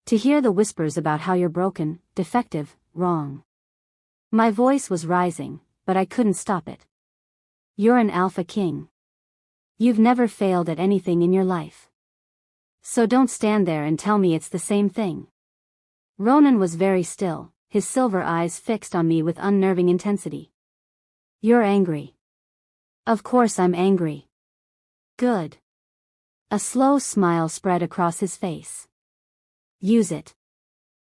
To hear the whispers about how you're broken, defective, wrong. My voice was rising, but I couldn't stop it. You're an alpha king. You've never failed at anything in your life. So don't stand there and tell me it's the same thing. Ronan was very still, his silver eyes fixed on me with unnerving intensity. You're angry. Of course I'm angry. Good. A slow smile spread across his face. Use it.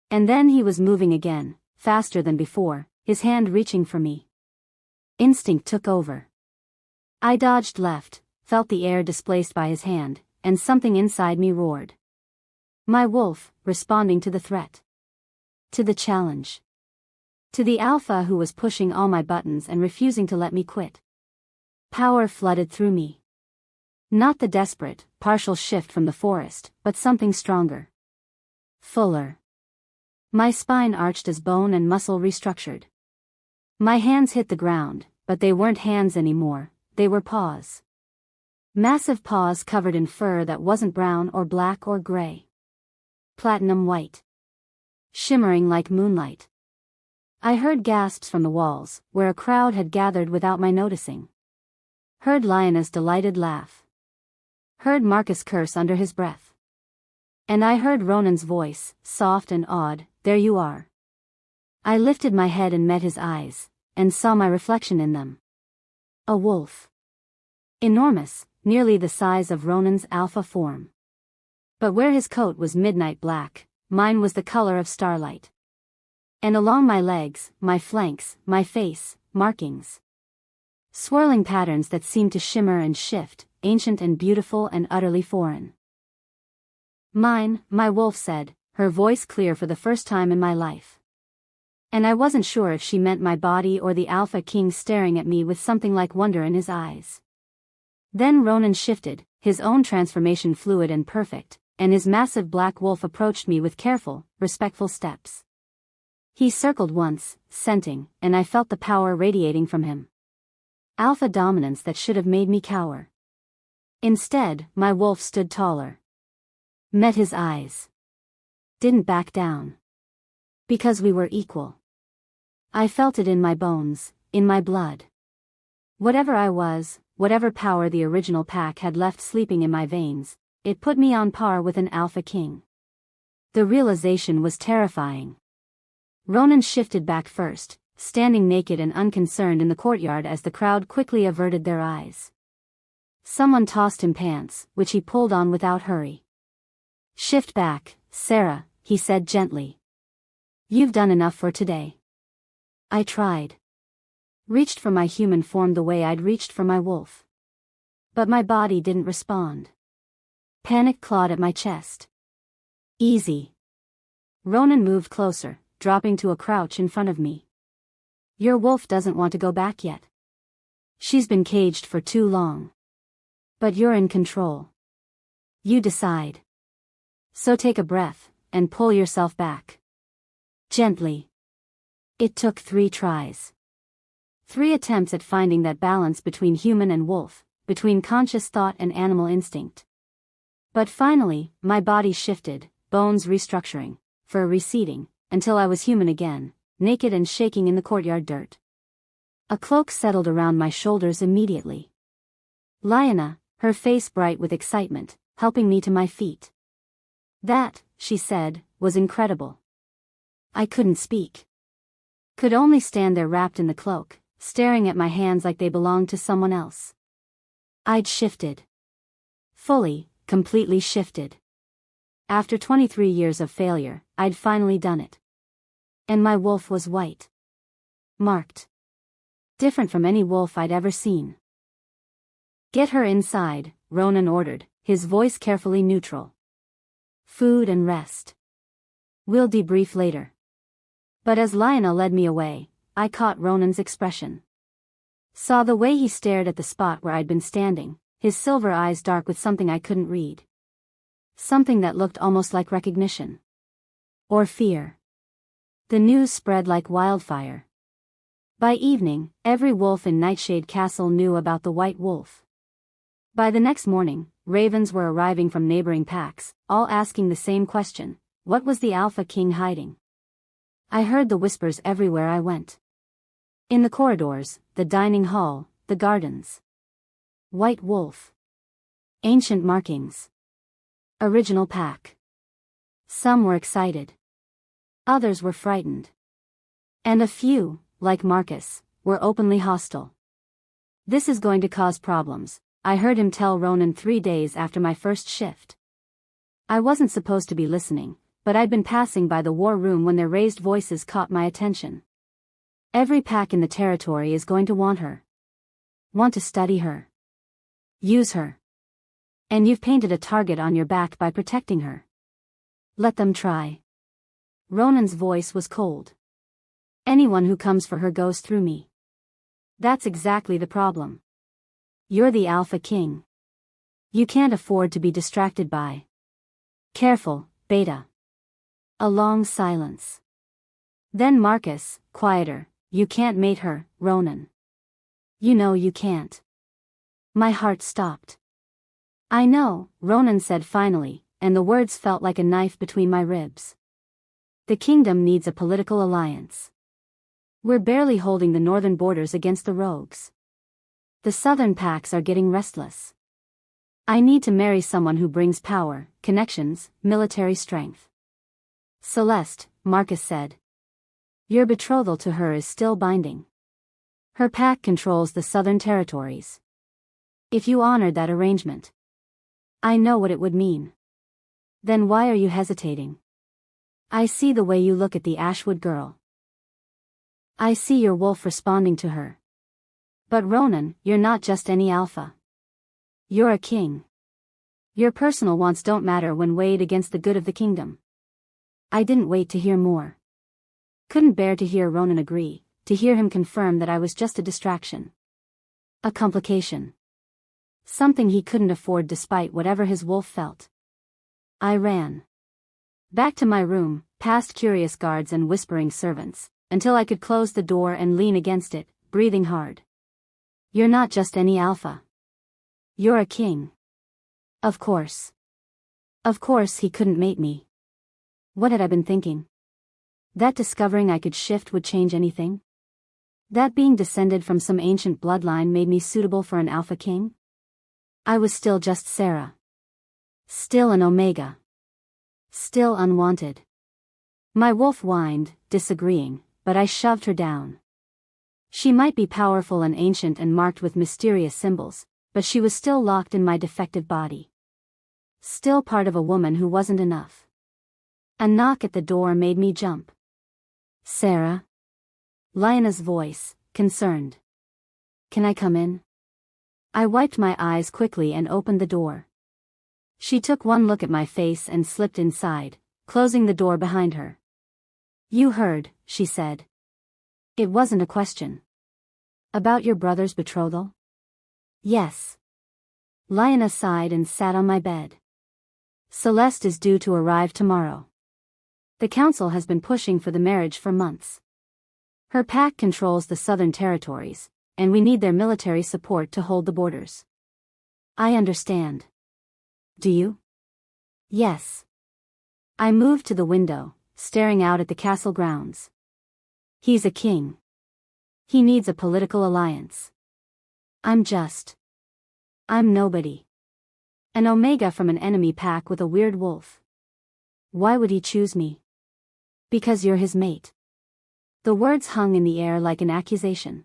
And then he was moving again, faster than before, his hand reaching for me. Instinct took over. I dodged left, felt the air displaced by his hand, and something inside me roared. My wolf, responding to the threat. To the challenge. To the alpha who was pushing all my buttons and refusing to let me quit. Power flooded through me. Not the desperate, partial shift from the forest, but something stronger. Fuller. My spine arched as bone and muscle restructured. My hands hit the ground, but they weren't hands anymore, they were paws. Massive paws covered in fur that wasn't brown or black or gray. Platinum white. Shimmering like moonlight. I heard gasps from the walls, where a crowd had gathered without my noticing. Heard Lionel's delighted laugh. Heard Marcus curse under his breath. And I heard Ronan's voice, soft and awed, there you are. I lifted my head and met his eyes, and saw my reflection in them. A wolf. Enormous, nearly the size of Ronan's alpha form. But where his coat was midnight black, mine was the color of starlight. And along my legs, my flanks, my face, markings. Swirling patterns that seemed to shimmer and shift, ancient and beautiful and utterly foreign. Mine, my wolf said, her voice clear for the first time in my life. And I wasn't sure if she meant my body or the Alpha King staring at me with something like wonder in his eyes. Then Ronan shifted, his own transformation fluid and perfect, and his massive black wolf approached me with careful, respectful steps. He circled once, scenting, and I felt the power radiating from him. Alpha dominance that should have made me cower. Instead, my wolf stood taller. Met his eyes. Didn't back down. Because we were equal. I felt it in my bones, in my blood. Whatever I was, whatever power the original pack had left sleeping in my veins, it put me on par with an Alpha King. The realization was terrifying. Ronan shifted back first, standing naked and unconcerned in the courtyard as the crowd quickly averted their eyes. Someone tossed him pants, which he pulled on without hurry. Shift back, Sarah, he said gently. You've done enough for today. I tried. Reached for my human form the way I'd reached for my wolf. But my body didn't respond. Panic clawed at my chest. Easy. Ronan moved closer, dropping to a crouch in front of me. Your wolf doesn't want to go back yet. She's been caged for too long. But you're in control. You decide. So take a breath, and pull yourself back. Gently. It took 3 tries. 3 attempts at finding that balance between human and wolf, between conscious thought and animal instinct. But finally, my body shifted, bones restructuring, fur receding, until I was human again, naked and shaking in the courtyard dirt. A cloak settled around my shoulders immediately. Lyanna, her face bright with excitement, helping me to my feet. That, she said, was incredible. I couldn't speak. Could only stand there wrapped in the cloak, staring at my hands like they belonged to someone else. I'd shifted. Fully, completely shifted. After 23 years of failure, I'd finally done it. And my wolf was white. Marked. Different from any wolf I'd ever seen. Get her inside, Ronan ordered, his voice carefully neutral. Food and rest. We'll debrief later. But as Lyanna led me away, I caught Ronan's expression. Saw the way he stared at the spot where I'd been standing, his silver eyes dark with something I couldn't read. Something that looked almost like recognition. Or fear. The news spread like wildfire. By evening, every wolf in Nightshade Castle knew about the white wolf. By the next morning, ravens were arriving from neighboring packs, all asking the same question: what was the Alpha King hiding? I heard the whispers everywhere I went. In the corridors, the dining hall, the gardens. White wolf. Ancient markings. Original pack. Some were excited. Others were frightened. And a few, like Marcus, were openly hostile. This is going to cause problems, I heard him tell Ronan 3 days after my first shift. I wasn't supposed to be listening, but I'd been passing by the war room when their raised voices caught my attention. Every pack in the territory is going to want her. Want to study her. Use her. And you've painted a target on your back by protecting her. Let them try. Ronan's voice was cold. Anyone who comes for her goes through me. That's exactly the problem. You're the Alpha King. You can't afford to be distracted by. Careful, Beta. A long silence. Then Marcus, quieter. You can't mate her, Ronan. You know you can't. My heart stopped. I know, Ronan said finally, and the words felt like a knife between my ribs. The kingdom needs a political alliance. We're barely holding the northern borders against the rogues. The southern packs are getting restless. I need to marry someone who brings power, connections, military strength. Celeste, Marcus said. Your betrothal to her is still binding. Her pack controls the southern territories. If you honored that arrangement, I know what it would mean. Then why are you hesitating? I see the way you look at the Ashwood girl. I see your wolf responding to her. But Ronan, you're not just any alpha. You're a king. Your personal wants don't matter when weighed against the good of the kingdom. I didn't wait to hear more. Couldn't bear to hear Ronan agree, to hear him confirm that I was just a distraction. A complication. Something he couldn't afford despite whatever his wolf felt. I ran. Back to my room, past curious guards and whispering servants, until I could close the door and lean against it, breathing hard. You're not just any alpha. You're a king. Of course. Of course he couldn't mate me. What had I been thinking? That discovering I could shift would change anything? That being descended from some ancient bloodline made me suitable for an alpha king? I was still just Sarah. Still an Omega. Still unwanted. My wolf whined, disagreeing, but I shoved her down. She might be powerful and ancient and marked with mysterious symbols, but she was still locked in my defective body. Still part of a woman who wasn't enough. A knock at the door made me jump. Sarah? Lyanna's voice, concerned. Can I come in? I wiped my eyes quickly and opened the door. She took one look at my face and slipped inside, closing the door behind her. You heard, she said. It wasn't a question. About your brother's betrothal? Yes. Lyanna sighed and sat on my bed. Celeste is due to arrive tomorrow. The council has been pushing for the marriage for months. Her pack controls the southern territories, and we need their military support to hold the borders. I understand. Do you? Yes. I moved to the window, staring out at the castle grounds. He's a king. He needs a political alliance. I'm nobody. An Omega from an enemy pack with a weird wolf. Why would he choose me? Because you're his mate. The words hung in the air like an accusation.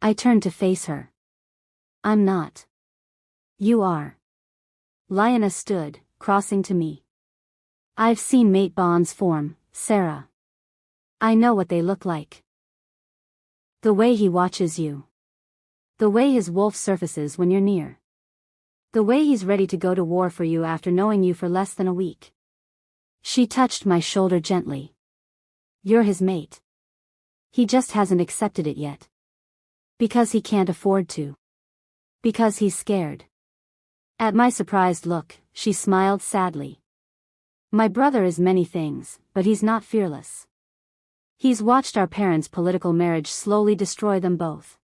I turned to face her. I'm not. You are. Lyanna stood, crossing to me. I've seen mate bonds form, Sarah. I know what they look like. The way he watches you. The way his wolf surfaces when you're near. The way he's ready to go to war for you after knowing you for less than a week. She touched my shoulder gently. You're his mate. He just hasn't accepted it yet. Because he can't afford to. Because he's scared. At my surprised look, she smiled sadly. My brother is many things, but he's not fearless. He's watched our parents' political marriage slowly destroy them both.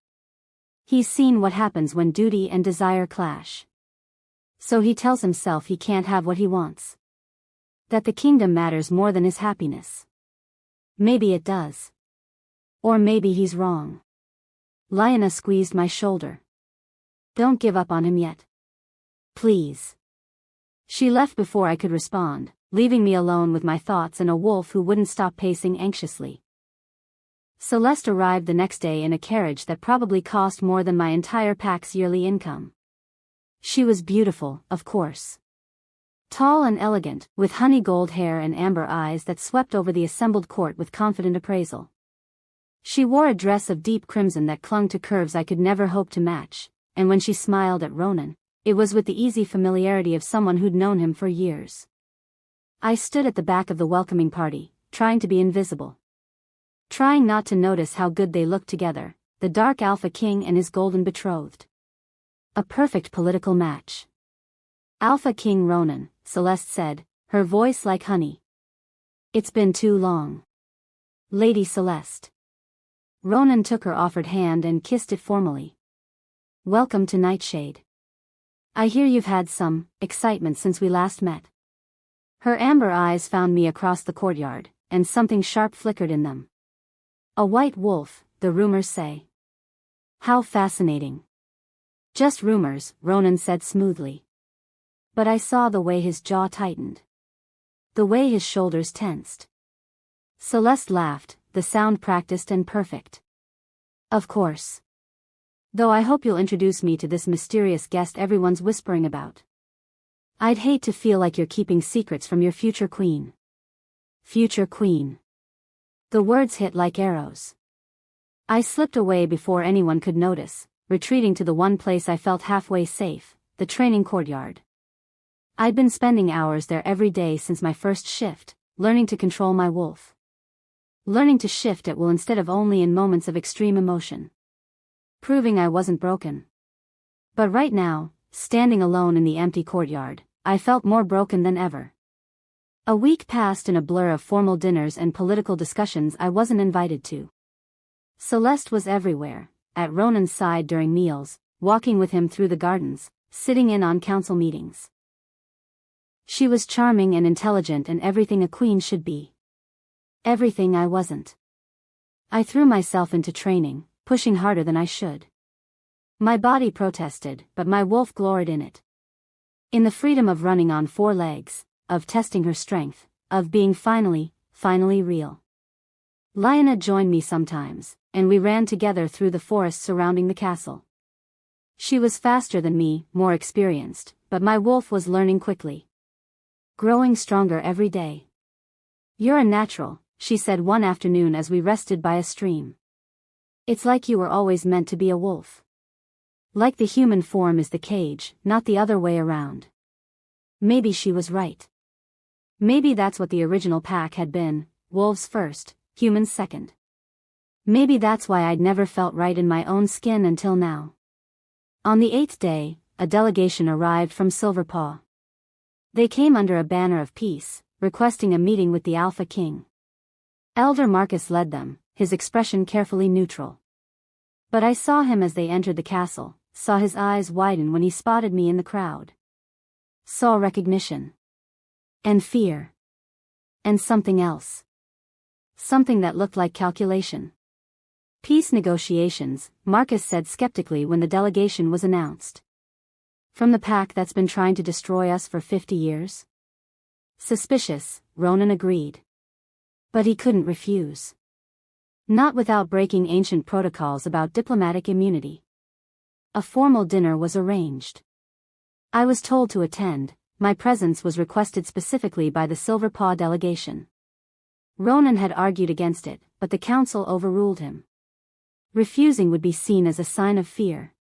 He's seen what happens when duty and desire clash. So he tells himself he can't have what he wants. That the kingdom matters more than his happiness. Maybe it does. Or maybe he's wrong. Lyanna squeezed my shoulder. Don't give up on him yet. Please. She left before I could respond, leaving me alone with my thoughts and a wolf who wouldn't stop pacing anxiously. Celeste arrived the next day in a carriage that probably cost more than my entire pack's yearly income. She was beautiful, of course. Tall and elegant, with honey gold hair and amber eyes that swept over the assembled court with confident appraisal. She wore a dress of deep crimson that clung to curves I could never hope to match, and when she smiled at Ronan, it was with the easy familiarity of someone who'd known him for years. I stood at the back of the welcoming party, trying to be invisible. Trying not to notice how good they looked together, the dark alpha king and his golden betrothed. A perfect political match. Alpha King Ronan, Celeste said, her voice like honey. It's been too long. Lady Celeste. Ronan took her offered hand and kissed it formally. Welcome to Nightshade. I hear you've had some excitement since we last met. Her amber eyes found me across the courtyard, and something sharp flickered in them. A white wolf, the rumors say. How fascinating. Just rumors, Ronan said smoothly. But I saw the way his jaw tightened. The way his shoulders tensed. Celeste laughed, the sound practiced and perfect. Of course. Though I hope you'll introduce me to this mysterious guest everyone's whispering about. I'd hate to feel like you're keeping secrets from your future queen. Future queen. The words hit like arrows. I slipped away before anyone could notice, retreating to the one place I felt halfway safe, the training courtyard. I'd been spending hours there every day since my first shift, learning to control my wolf. Learning to shift at will instead of only in moments of extreme emotion. Proving I wasn't broken. But right now, standing alone in the empty courtyard, I felt more broken than ever. A week passed in a blur of formal dinners and political discussions I wasn't invited to. Celeste was everywhere, at Ronan's side during meals, walking with him through the gardens, sitting in on council meetings. She was charming and intelligent and everything a queen should be. Everything I wasn't. I threw myself into training, pushing harder than I should. My body protested, but my wolf gloried in it. In the freedom of running on 4 legs, of testing her strength, of being finally real. Lyanna joined me sometimes, and we ran together through the forest surrounding the castle. She was faster than me, more experienced, but my wolf was learning quickly. Growing stronger every day. You're a natural, she said one afternoon as we rested by a stream. It's like you were always meant to be a wolf. Like the human form is the cage, not the other way around. Maybe she was right. Maybe that's what the original pack had been, wolves first, humans second. Maybe that's why I'd never felt right in my own skin until now. On the 8th day, a delegation arrived from Silverpaw. They came under a banner of peace, requesting a meeting with the Alpha King. Elder Marcus led them, his expression carefully neutral. But I saw him as they entered the castle, saw his eyes widen when he spotted me in the crowd. Saw recognition. And fear. And something else. Something that looked like calculation. Peace negotiations, Marcus said skeptically when the delegation was announced. From the pack that's been trying to destroy us for 50 years? Suspicious, Ronan agreed. But he couldn't refuse. Not without breaking ancient protocols about diplomatic immunity. A formal dinner was arranged. I was told to attend, my presence was requested specifically by the Silverpaw delegation. Ronan had argued against it, but the council overruled him. Refusing would be seen as a sign of fear.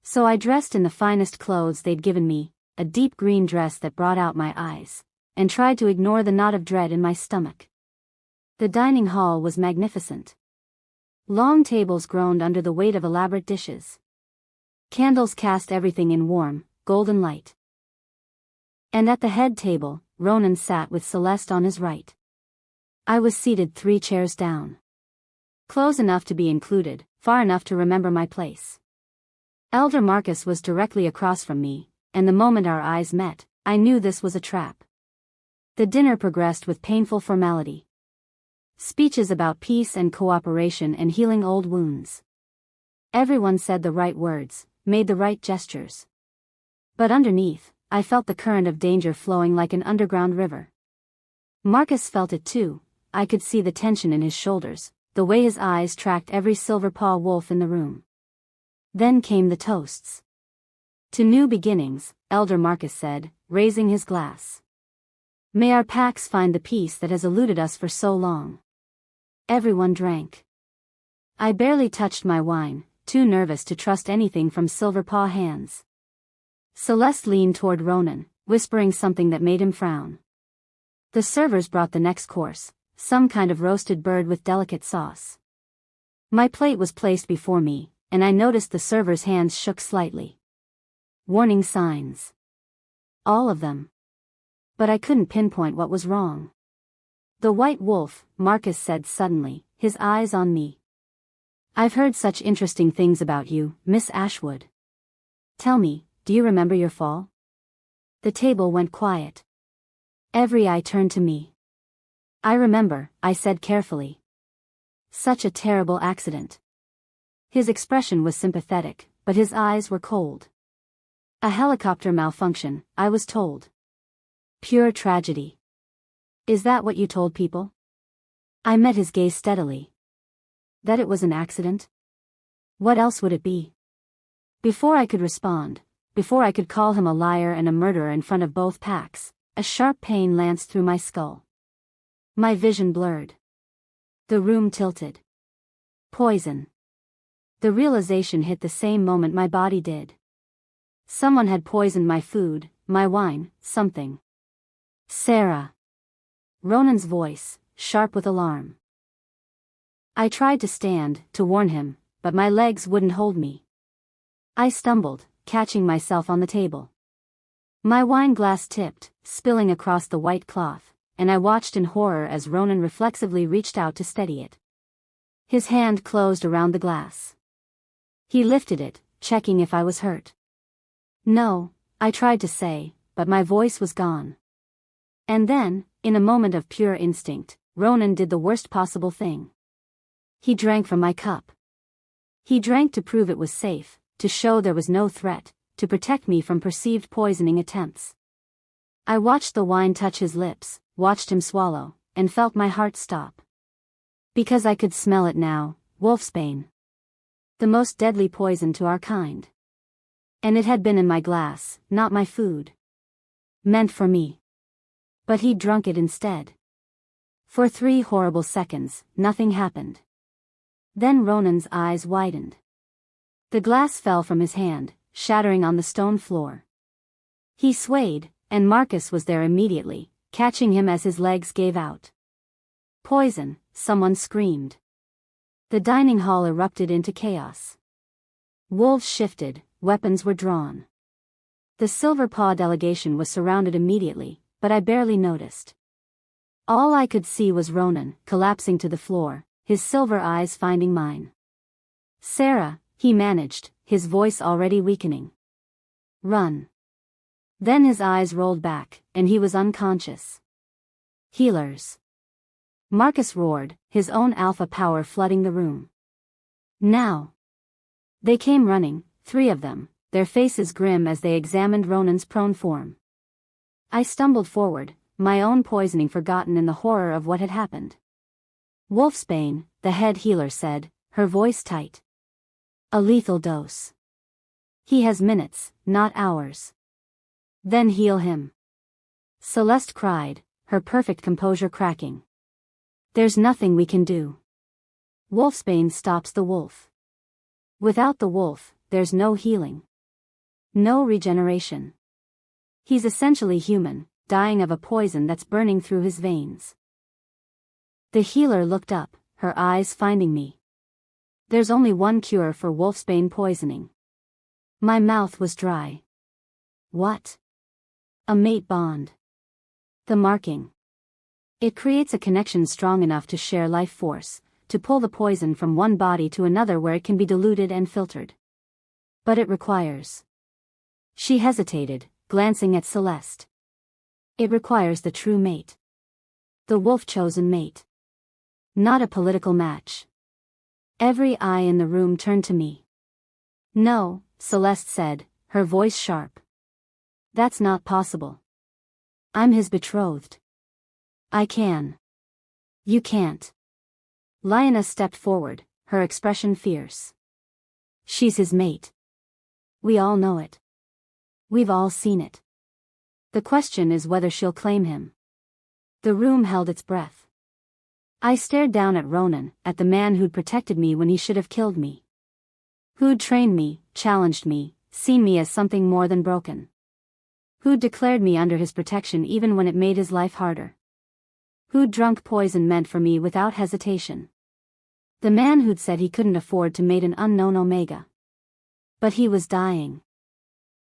So I dressed in the finest clothes they'd given me, a deep green dress that brought out my eyes, and tried to ignore the knot of dread in my stomach. The dining hall was magnificent. Long tables groaned under the weight of elaborate dishes. Candles cast everything in warm, golden light. And at the head table, Ronan sat with Celeste on his right. I was seated 3 chairs down. Close enough to be included, far enough to remember my place. Elder Marcus was directly across from me, and the moment our eyes met, I knew this was a trap. The dinner progressed with painful formality. Speeches about peace and cooperation and healing old wounds. Everyone said the right words, made the right gestures. But underneath, I felt the current of danger flowing like an underground river. Marcus felt it too. I could see the tension in his shoulders, the way his eyes tracked every Silverpaw wolf in the room. Then came the toasts. To new beginnings, Elder Marcus said, raising his glass. May our packs find the peace that has eluded us for so long. Everyone drank. I barely touched my wine, too nervous to trust anything from Silverpaw hands. Celeste leaned toward Ronan, whispering something that made him frown. The servers brought the next course, some kind of roasted bird with delicate sauce. My plate was placed before me, and I noticed the server's hands shook slightly. Warning signs. All of them. But I couldn't pinpoint what was wrong. The white wolf, Marcus said suddenly, his eyes on me. I've heard such interesting things about you, Miss Ashwood. Tell me, do you remember your fall? The table went quiet. Every eye turned to me. I remember, I said carefully. Such a terrible accident. His expression was sympathetic, but his eyes were cold. A helicopter malfunction, I was told. Pure tragedy. Is that what you told people? I met his gaze steadily. That it was an accident? What else would it be? Before I could respond, before I could call him a liar and a murderer in front of both packs, a sharp pain lanced through my skull. My vision blurred. The room tilted. Poison. The realization hit the same moment my body did. Someone had poisoned my food, my wine, something. Sarah. Ronan's voice, sharp with alarm. I tried to stand, to warn him, but my legs wouldn't hold me. I stumbled, catching myself on the table. My wine glass tipped, spilling across the white cloth, and I watched in horror as Ronan reflexively reached out to steady it. His hand closed around the glass. He lifted it, checking if I was hurt. No, I tried to say, but my voice was gone. And then, in a moment of pure instinct, Ronan did the worst possible thing. He drank from my cup. He drank to prove it was safe, to show there was no threat, to protect me from perceived poisoning attempts. I watched the wine touch his lips, watched him swallow, and felt my heart stop. Because I could smell it now, wolfsbane. The most deadly poison to our kind. And it had been in my glass, not my food. Meant for me. But he'd drunk it instead. For 3 horrible seconds, nothing happened. Then Ronan's eyes widened. The glass fell from his hand, shattering on the stone floor. He swayed, and Marcus was there immediately, catching him as his legs gave out. Poison, someone screamed. The dining hall erupted into chaos. Wolves shifted, weapons were drawn. The Silver Paw delegation was surrounded immediately, but I barely noticed. All I could see was Ronan, collapsing to the floor, his silver eyes finding mine. Sarah, he managed, his voice already weakening. Run. Then his eyes rolled back, and he was unconscious. Healers. Marcus roared, his own alpha power flooding the room. Now. They came running, 3 of them, their faces grim as they examined Ronan's prone form. I stumbled forward, my own poisoning forgotten in the horror of what had happened. Wolfsbane, the head healer said, her voice tight. A lethal dose. He has minutes, not hours. Then heal him. Celeste cried, her perfect composure cracking. There's nothing we can do. Wolfsbane stops the wolf. Without the wolf, there's no healing. No regeneration. He's essentially human, dying of a poison that's burning through his veins. The healer looked up, her eyes finding me. There's only one cure for wolfsbane poisoning. My mouth was dry. What? A mate bond. The marking. It creates a connection strong enough to share life force, to pull the poison from one body to another where it can be diluted and filtered. But it requires. She hesitated, glancing at Celeste. It requires the true mate. The wolf-chosen mate. Not a political match. Every eye in the room turned to me. No, Celeste said, her voice sharp. That's not possible. I'm his betrothed. I can. You can't. Lioness stepped forward, her expression fierce. She's his mate. We all know it. We've all seen it. The question is whether she'll claim him. The room held its breath. I stared down at Ronan, at the man who'd protected me when he should have killed me. Who'd trained me, challenged me, seen me as something more than broken. Who'd declared me under his protection even when it made his life harder. Who'd drunk poison meant for me without hesitation. The man who'd said he couldn't afford to mate an unknown Omega. But he was dying.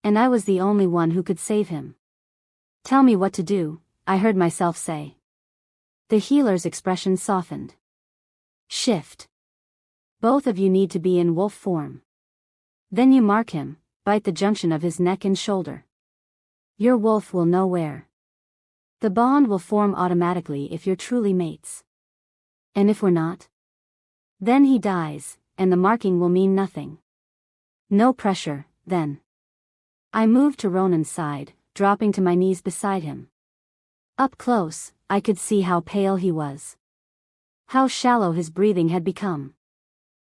And I was the only one who could save him. Tell me what to do, I heard myself say. The healer's expression softened. Shift. Both of you need to be in wolf form. Then you mark him, bite the junction of his neck and shoulder. Your wolf will know where. The bond will form automatically if you're truly mates. And if we're not? Then he dies, and the marking will mean nothing. No pressure, then. I moved to Ronan's side, dropping to my knees beside him. Up close, I could see how pale he was. How shallow his breathing had become.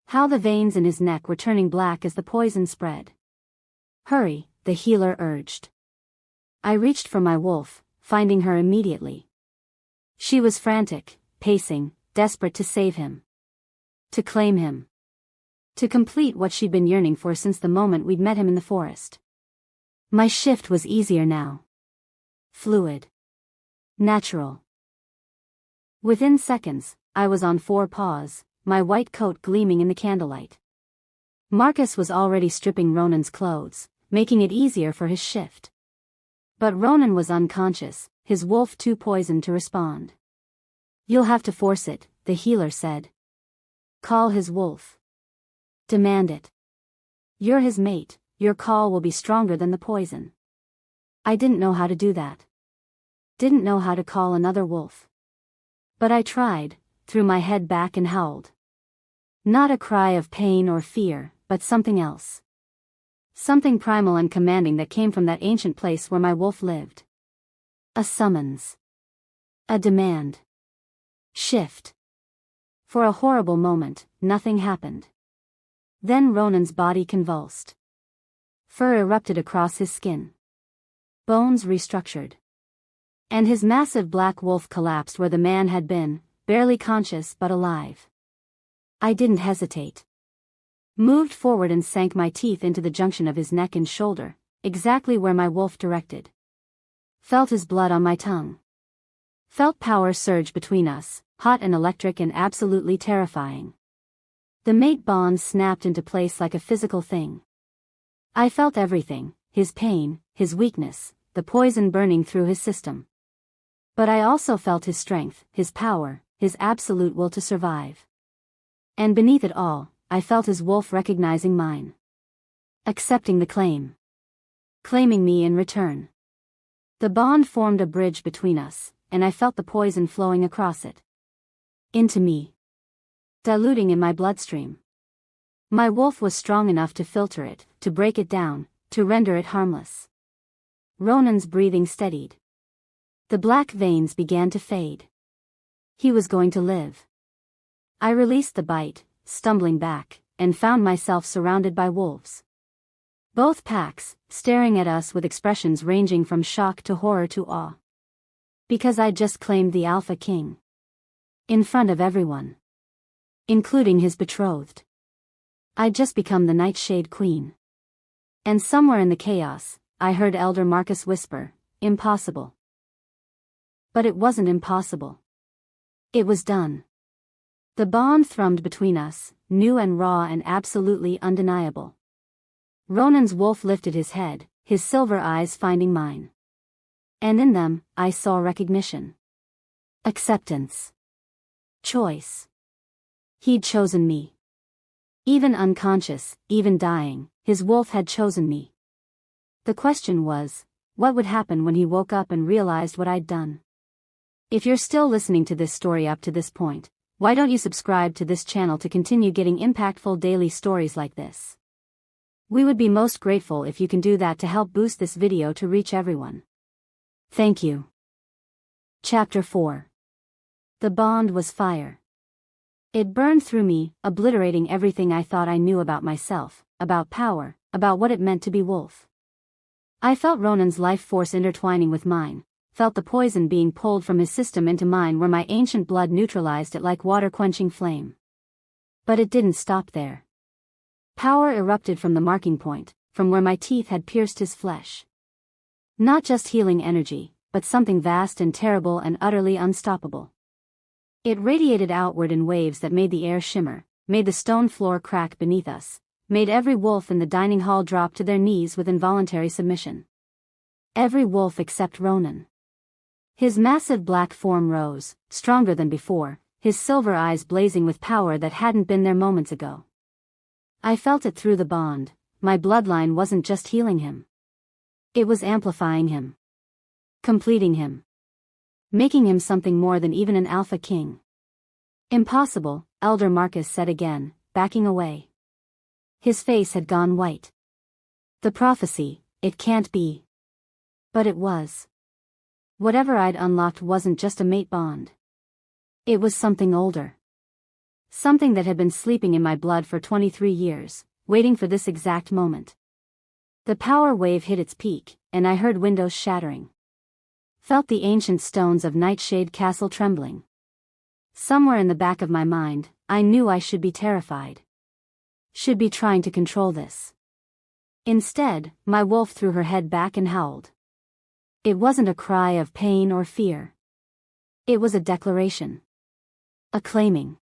How the veins in his neck were turning black as the poison spread. "Hurry," the healer urged. I reached for my wolf, finding her immediately. She was frantic, pacing, desperate to save him. To claim him. To complete what she'd been yearning for since the moment we'd met him in the forest. My shift was easier now. Fluid. Natural. Within seconds, I was on 4 paws, my white coat gleaming in the candlelight. Marcus was already stripping Ronan's clothes, making it easier for his shift. But Ronan was unconscious, his wolf too poisoned to respond. "You'll have to force it," the healer said. "Call his wolf. Demand it. You're his mate, your call will be stronger than the poison." I didn't know how to do that. Didn't know how to call another wolf. But I tried, threw my head back and howled. Not a cry of pain or fear, but something else. Something primal and commanding that came from that ancient place where my wolf lived. A summons. A demand. Shift. For a horrible moment, nothing happened. Then Ronan's body convulsed. Fur erupted across his skin. Bones restructured. And his massive black wolf collapsed where the man had been, barely conscious but alive. I didn't hesitate. Moved forward and sank my teeth into the junction of his neck and shoulder, exactly where my wolf directed. Felt his blood on my tongue. Felt power surge between us, hot and electric and absolutely terrifying. The mate bond snapped into place like a physical thing. I felt everything, his pain, his weakness, the poison burning through his system. But I also felt his strength, his power, his absolute will to survive. And beneath it all, I felt his wolf recognizing mine. Accepting the claim. Claiming me in return. The bond formed a bridge between us, and I felt the poison flowing across it. Into me. Diluting in my bloodstream. My wolf was strong enough to filter it, to break it down, to render it harmless. Ronan's breathing steadied. The black veins began to fade. He was going to live. I released the bite, stumbling back, and found myself surrounded by wolves. Both packs, staring at us with expressions ranging from shock to horror to awe. Because I'd just claimed the Alpha King. In front of everyone. Including his betrothed. I'd just become the Nightshade Queen. And somewhere in the chaos, I heard Elder Marcus whisper, "Impossible." But it wasn't impossible. It was done. The bond thrummed between us, new and raw and absolutely undeniable. Ronan's wolf lifted his head, his silver eyes finding mine. And in them, I saw recognition. Acceptance. Choice. He'd chosen me. Even unconscious, even dying, his wolf had chosen me. The question was, what would happen when he woke up and realized what I'd done? If you're still listening to this story up to this point, why don't you subscribe to this channel to continue getting impactful daily stories like this? We would be most grateful if you can do that to help boost this video to reach everyone. Thank you. Chapter 4. The bond was fire. It burned through me, obliterating everything I thought I knew about myself, about power, about what it meant to be wolf. I felt Ronan's life force intertwining with mine, felt the poison being pulled from his system into mine where my ancient blood neutralized it like water-quenching flame. But it didn't stop there. Power erupted from the marking point, from where my teeth had pierced his flesh. Not just healing energy, but something vast and terrible and utterly unstoppable. It radiated outward in waves that made the air shimmer, made the stone floor crack beneath us, made every wolf in the dining hall drop to their knees with involuntary submission. Every wolf except Ronan. His massive black form rose, stronger than before, his silver eyes blazing with power that hadn't been there moments ago. I felt it through the bond, my bloodline wasn't just healing him. It was amplifying him. Completing him. Making him something more than even an Alpha King. Impossible, Elder Marcus said again, backing away. His face had gone white. The prophecy, it can't be. But it was. Whatever I'd unlocked wasn't just a mate bond. It was something older. Something that had been sleeping in my blood for 23 years, waiting for this exact moment. The power wave hit its peak, and I heard windows shattering. Felt the ancient stones of Nightshade Castle trembling. Somewhere in the back of my mind, I knew I should be terrified. Should be trying to control this. Instead, my wolf threw her head back and howled. It wasn't a cry of pain or fear. It was a declaration. A claiming.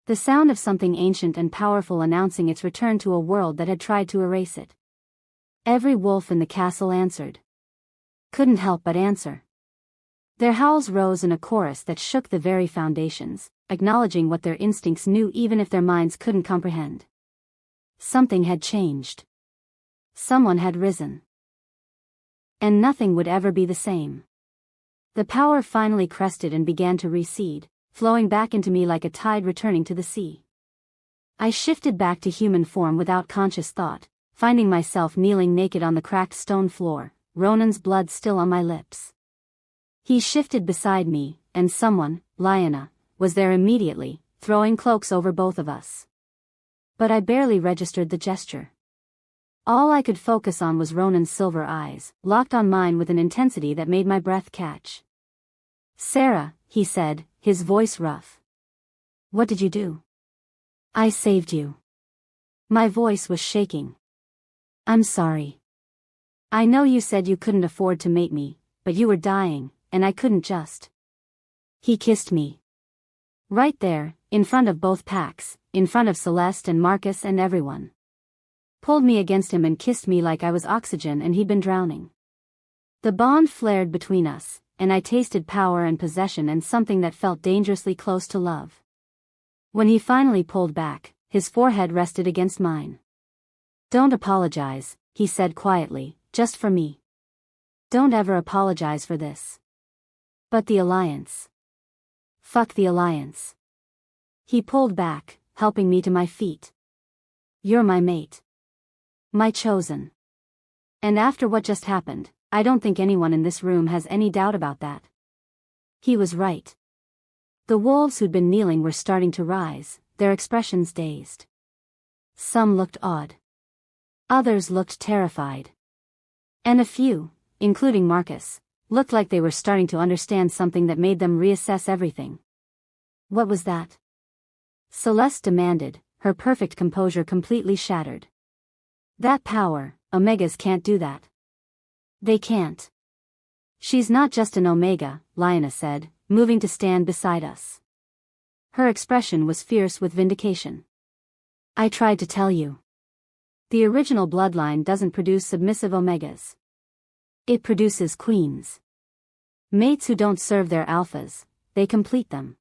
The sound of something ancient and powerful announcing its return to a world that had tried to erase it. Every wolf in the castle answered. Couldn't help but answer. Their howls rose in a chorus that shook the very foundations, acknowledging what their instincts knew even if their minds couldn't comprehend. Something had changed. Someone had risen. And nothing would ever be the same. The power finally crested and began to recede, flowing back into me like a tide returning to the sea. I shifted back to human form without conscious thought, finding myself kneeling naked on the cracked stone floor, Ronan's blood still on my lips. He shifted beside me, and someone, Lyanna, was there immediately, throwing cloaks over both of us. But I barely registered the gesture. All I could focus on was Ronan's silver eyes, locked on mine with an intensity that made my breath catch. "Sarah," he said, his voice rough. "What did you do?" "I saved you." My voice was shaking. "I'm sorry. I know you said you couldn't afford to mate me, but you were dying, and I couldn't just." He kissed me. Right there, in front of both packs, in front of Celeste and Marcus and everyone. Pulled me against him and kissed me like I was oxygen and he'd been drowning. The bond flared between us, and I tasted power and possession and something that felt dangerously close to love. When he finally pulled back, his forehead rested against mine. "Don't apologize," he said quietly, "just for me. Don't ever apologize for this. But the Alliance. Fuck the Alliance." He pulled back, helping me to my feet. "You're my mate. My chosen. And after what just happened, I don't think anyone in this room has any doubt about that." He was right. The wolves who'd been kneeling were starting to rise, their expressions dazed. Some looked odd. Others looked terrified. And a few, including Marcus, looked like they were starting to understand something that made them reassess everything. "What was that?" Celeste demanded, her perfect composure completely shattered. "That power, Omegas can't do that. They can't." "She's not just an Omega," Lyanna said, moving to stand beside us. Her expression was fierce with vindication. "I tried to tell you. The original bloodline doesn't produce submissive Omegas. It produces queens. Mates who don't serve their alphas, they complete them."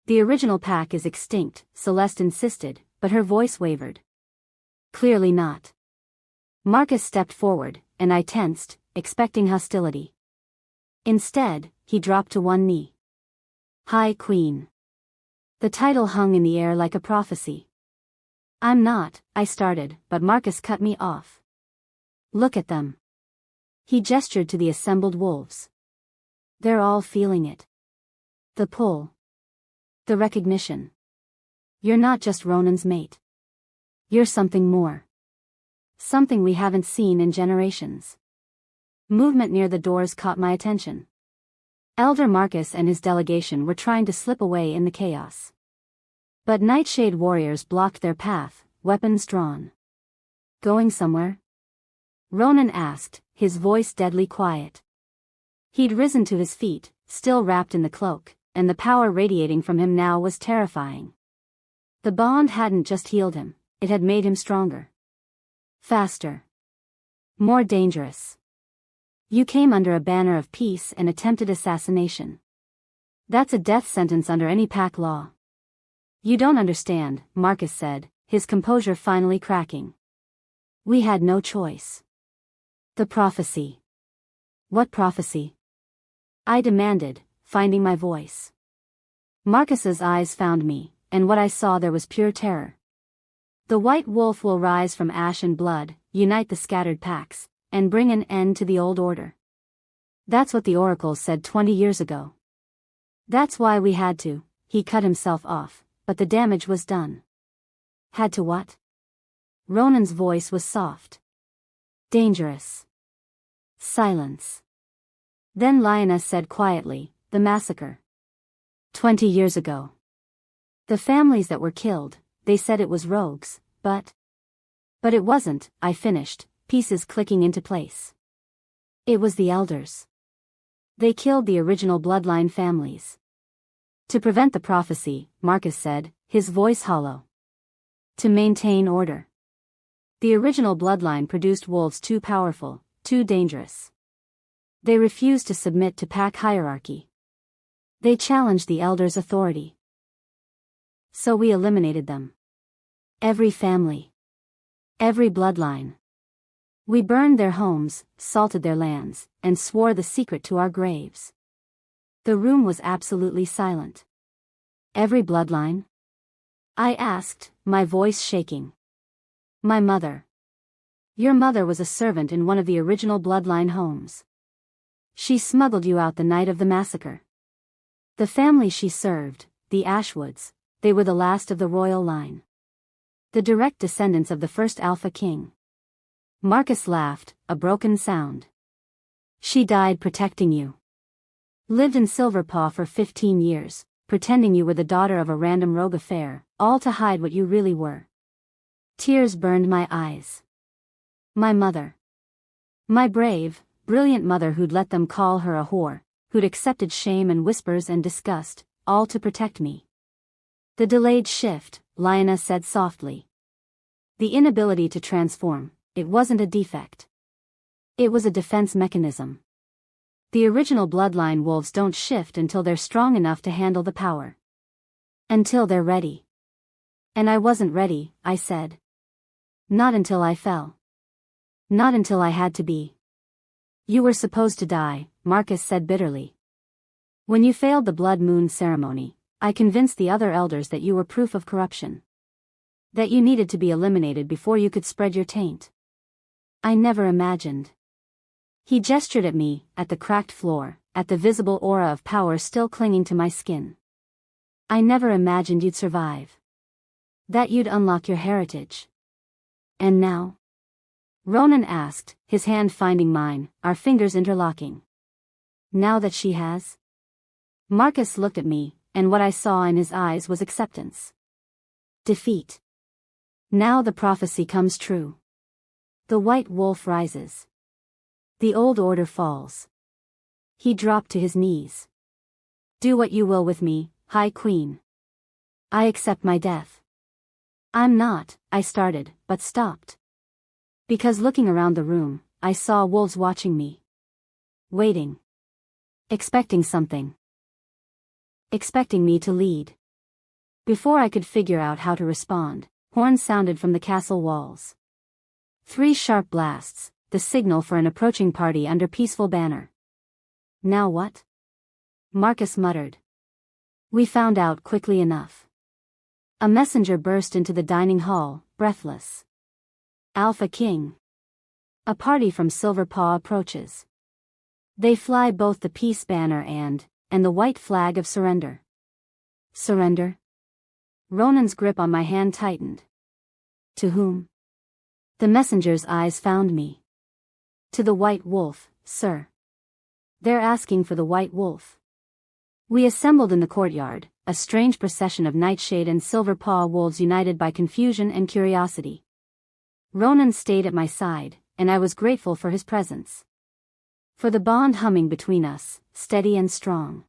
"The original pack is extinct," Celeste insisted, but her voice wavered. "Clearly not." Marcus stepped forward, and I tensed, expecting hostility. Instead, he dropped to one knee. "High Queen." The title hung in the air like a prophecy. "I'm not," I started, but Marcus cut me off. "Look at them." He gestured to the assembled wolves. "They're all feeling it. The pull. The recognition. You're not just Ronan's mate. You're something more. Something we haven't seen in generations." Movement near the doors caught my attention. Elder Marcus and his delegation were trying to slip away in the chaos. But Nightshade warriors blocked their path, weapons drawn. "Going somewhere?" Ronan asked, his voice deadly quiet. He'd risen to his feet, still wrapped in the cloak, and the power radiating from him now was terrifying. The bond hadn't just healed him, it had made him stronger. Faster. More dangerous. "You came under a banner of peace and attempted assassination. That's a death sentence under any pack law." "You don't understand," Marcus said, his composure finally cracking. "We had no choice. The prophecy." "What prophecy?" I demanded, finding my voice. Marcus's eyes found me, and what I saw there was pure terror. "The white wolf will rise from ash and blood, unite the scattered packs, and bring an end to the old order. That's what the oracles said 20 years ago. That's why we had to." He cut himself off, but the damage was done. Had to what? Ronan's voice was soft. Dangerous. Silence. Then Lioness said quietly, the massacre. 20 years ago. The families that were killed, they said it was rogues, but it wasn't, I finished, pieces clicking into place. It was the elders. They killed the original bloodline families. To prevent the prophecy, Marcus said, his voice hollow. To maintain order. The original bloodline produced wolves too powerful, too dangerous. They refused to submit to pack hierarchy. They challenged the elders' authority. So we eliminated them. Every family. Every bloodline. We burned their homes, salted their lands, and swore the secret to our graves. The room was absolutely silent. Every bloodline? I asked, my voice shaking. My mother. Your mother was a servant in one of the original bloodline homes. She smuggled you out the night of the massacre. The family she served, the Ashwoods, they were the last of the royal line. The direct descendants of the first Alpha King. Marcus laughed, a broken sound. She died protecting you. Lived in Silverpaw for 15 years, pretending you were the daughter of a random rogue affair, all to hide what you really were. Tears burned my eyes. My mother. My brave, brilliant mother who'd let them call her a whore, who'd accepted shame and whispers and disgust, all to protect me. The delayed shift, Lioness said softly. The inability to transform, it wasn't a defect. It was a defense mechanism. The original bloodline wolves don't shift until they're strong enough to handle the power. Until they're ready. And I wasn't ready, I said. Not until I fell. Not until I had to be. You were supposed to die, Marcus said bitterly. When you failed the Blood Moon ceremony, I convinced the other elders that you were proof of corruption. That you needed to be eliminated before you could spread your taint. I never imagined. He gestured at me, at the cracked floor, at the visible aura of power still clinging to my skin. I never imagined you'd survive. That you'd unlock your heritage. And now? Ronan asked, his hand finding mine, our fingers interlocking. Now that she has? Marcus looked at me, and what I saw in his eyes was acceptance. Defeat. Now the prophecy comes true. The white wolf rises. The old order falls. He dropped to his knees. Do what you will with me, High Queen. I accept my death. I'm not, I started, but stopped. Because looking around the room, I saw wolves watching me. Waiting. Expecting something. Expecting me to lead. Before I could figure out how to respond, horns sounded from the castle walls. 3 sharp blasts, the signal for an approaching party under peaceful banner. Now what? Marcus muttered. We found out quickly enough. A messenger burst into the dining hall, breathless. Alpha King. A party from Silverpaw approaches. They fly both the peace banner and the white flag of surrender. Surrender? Ronan's grip on my hand tightened. To whom? The messenger's eyes found me. To the White Wolf, sir. They're asking for the White Wolf. We assembled in the courtyard, a strange procession of Nightshade and Silverpaw wolves united by confusion and curiosity. Ronan stayed at my side, and I was grateful for his presence. For the bond humming between us, steady and strong.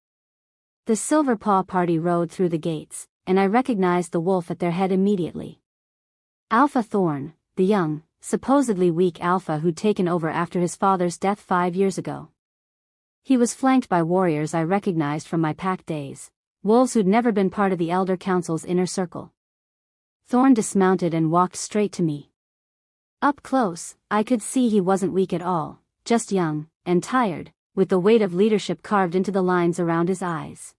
The Silverpaw party rode through the gates, and I recognized the wolf at their head immediately. Alpha Thorn, the young, supposedly weak alpha who'd taken over after his father's death 5 years ago. He was flanked by warriors I recognized from my pack days, wolves who'd never been part of the Elder Council's inner circle. Thorn dismounted and walked straight to me. Up close, I could see he wasn't weak at all, just young, and tired, with the weight of leadership carved into the lines around his eyes.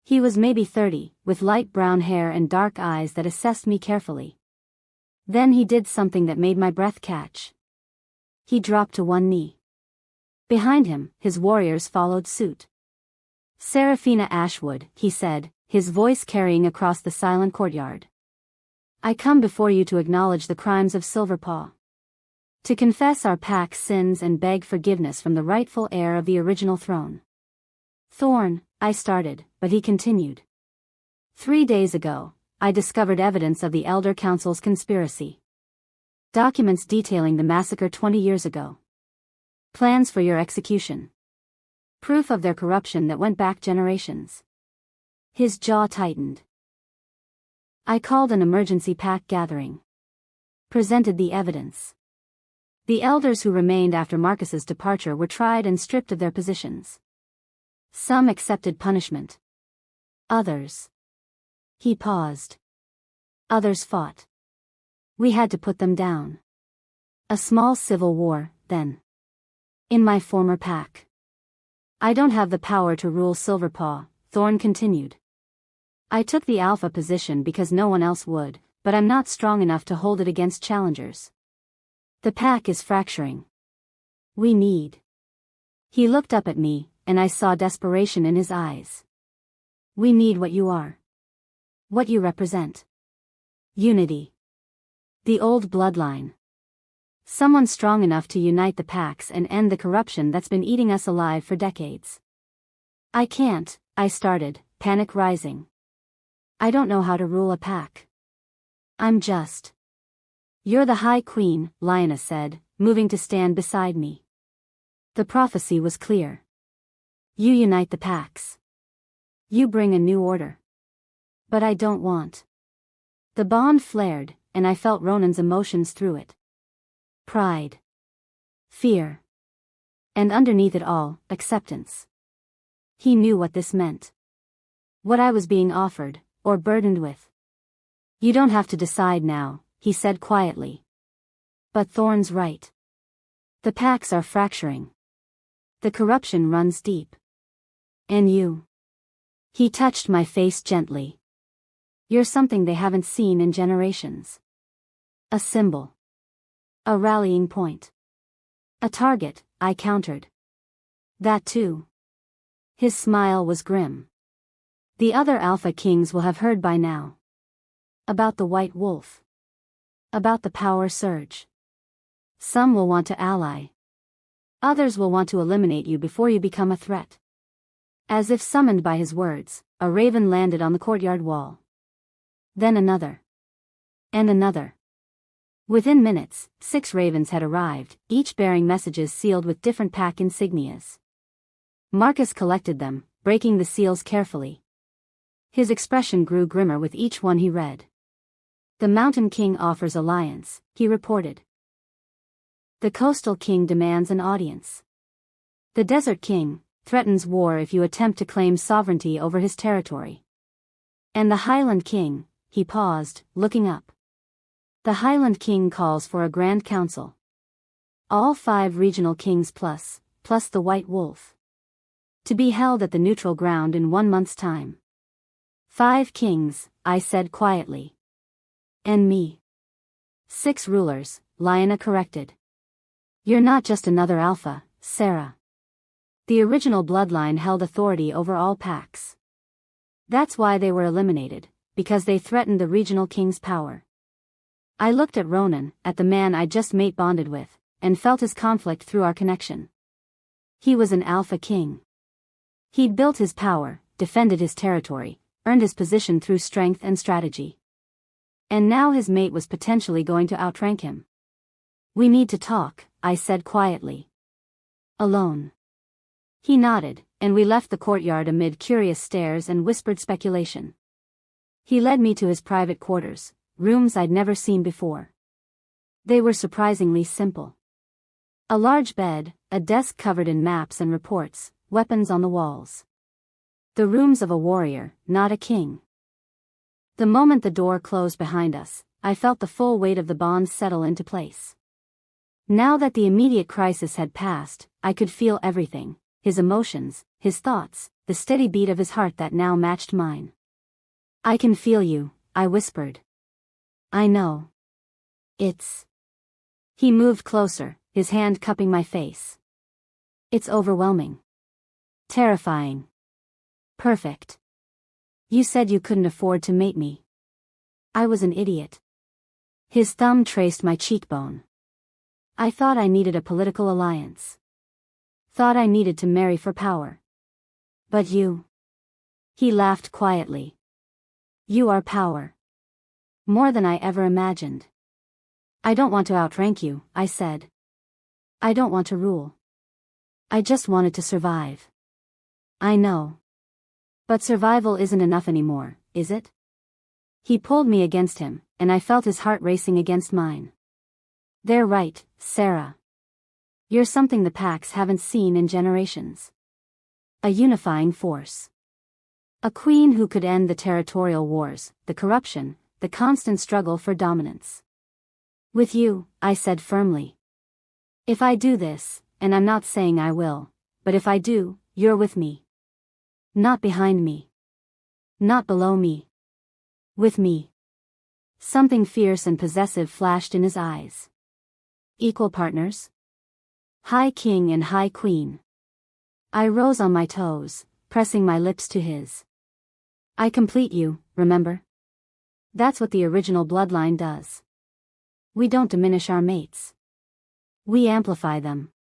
He was maybe 30, with light brown hair and dark eyes that assessed me carefully. Then he did something that made my breath catch. He dropped to one knee. Behind him, his warriors followed suit. Seraphina Ashwood, he said, his voice carrying across the silent courtyard. I come before you to acknowledge the crimes of Silverpaw. To confess our pack's sins and beg forgiveness from the rightful heir of the original throne. Thorn, I started, but he continued. 3 days ago, I discovered evidence of the Elder Council's conspiracy. Documents detailing the massacre 20 years ago. Plans for your execution. Proof of their corruption that went back generations. His jaw tightened. I called an emergency pack gathering. Presented the evidence. The elders who remained after Marcus's departure were tried and stripped of their positions. Some accepted punishment. Others. He paused. Others fought. We had to put them down. A small civil war, then. In my former pack. I don't have the power to rule Silverpaw, Thorn continued. I took the alpha position because no one else would, but I'm not strong enough to hold it against challengers. The pack is fracturing. We need. He looked up at me, and I saw desperation in his eyes. We need what you are. What you represent. Unity. The old bloodline. Someone strong enough to unite the packs and end the corruption that's been eating us alive for decades. I can't, I started, panic rising. I don't know how to rule a pack. I'm just. You're the High Queen, Lioness said, moving to stand beside me. The prophecy was clear. You unite the packs. You bring a new order. But I don't want. The bond flared, and I felt Ronan's emotions through it. Pride. Fear. And underneath it all, acceptance. He knew what this meant. What I was being offered, or burdened with. You don't have to decide now, he said quietly. But Thorn's right. The packs are fracturing. The corruption runs deep. And you. He touched my face gently. You're something they haven't seen in generations. A symbol. A rallying point. A target, I countered. That too. His smile was grim. The other Alpha Kings will have heard by now. About the White Wolf. About the power surge. Some will want to ally. Others will want to eliminate you before you become a threat. As if summoned by his words, a raven landed on the courtyard wall. Then another. And another. Within minutes, 6 ravens had arrived, each bearing messages sealed with different pack insignias. Marcus collected them, breaking the seals carefully. His expression grew grimmer with each one he read. The Mountain King offers alliance, he reported. The Coastal King demands an audience. The Desert King threatens war if you attempt to claim sovereignty over his territory. And the Highland King, he paused, looking up. The Highland King calls for a Grand Council. All 5 regional kings plus the White Wolf. To be held at the neutral ground in 1 month's time. 5 kings, I said quietly. And me. 6 rulers, Lyanna corrected. You're not just another alpha, Sarah. The original bloodline held authority over all packs. That's why they were eliminated, because they threatened the regional king's power. I looked at Ronan, at the man I just mate bonded with, and felt his conflict through our connection. He was an alpha king. He'd built his power, defended his territory, earned his position through strength and strategy. And now his mate was potentially going to outrank him. We need to talk, I said quietly. Alone. He nodded, and we left the courtyard amid curious stares and whispered speculation. He led me to his private quarters, rooms I'd never seen before. They were surprisingly simple. A large bed, a desk covered in maps and reports, weapons on the walls. The rooms of a warrior, not a king. The moment the door closed behind us, I felt the full weight of the bonds settle into place. Now that the immediate crisis had passed, I could feel everything, his emotions, his thoughts, the steady beat of his heart that now matched mine. I can feel you, I whispered. I know. It's. He moved closer, his hand cupping my face. It's overwhelming. Terrifying. Perfect. You said you couldn't afford to mate me. I was an idiot. His thumb traced my cheekbone. I thought I needed a political alliance. Thought I needed to marry for power. But you. He laughed quietly. You are power. More than I ever imagined. I don't want to outrank you, I said. I don't want to rule. I just wanted to survive. I know. But survival isn't enough anymore, is it? He pulled me against him, and I felt his heart racing against mine. They're right, Sarah. You're something the packs haven't seen in generations. A unifying force. A queen who could end the territorial wars, the corruption, the constant struggle for dominance. With you, I said firmly. If I do this, and I'm not saying I will, but if I do, you're with me. Not behind me. Not below me. With me. Something fierce and possessive flashed in his eyes. Equal partners? High King and High Queen. I rose on my toes, pressing my lips to his. I complete you, remember? That's what the original bloodline does. We don't diminish our mates. We amplify them.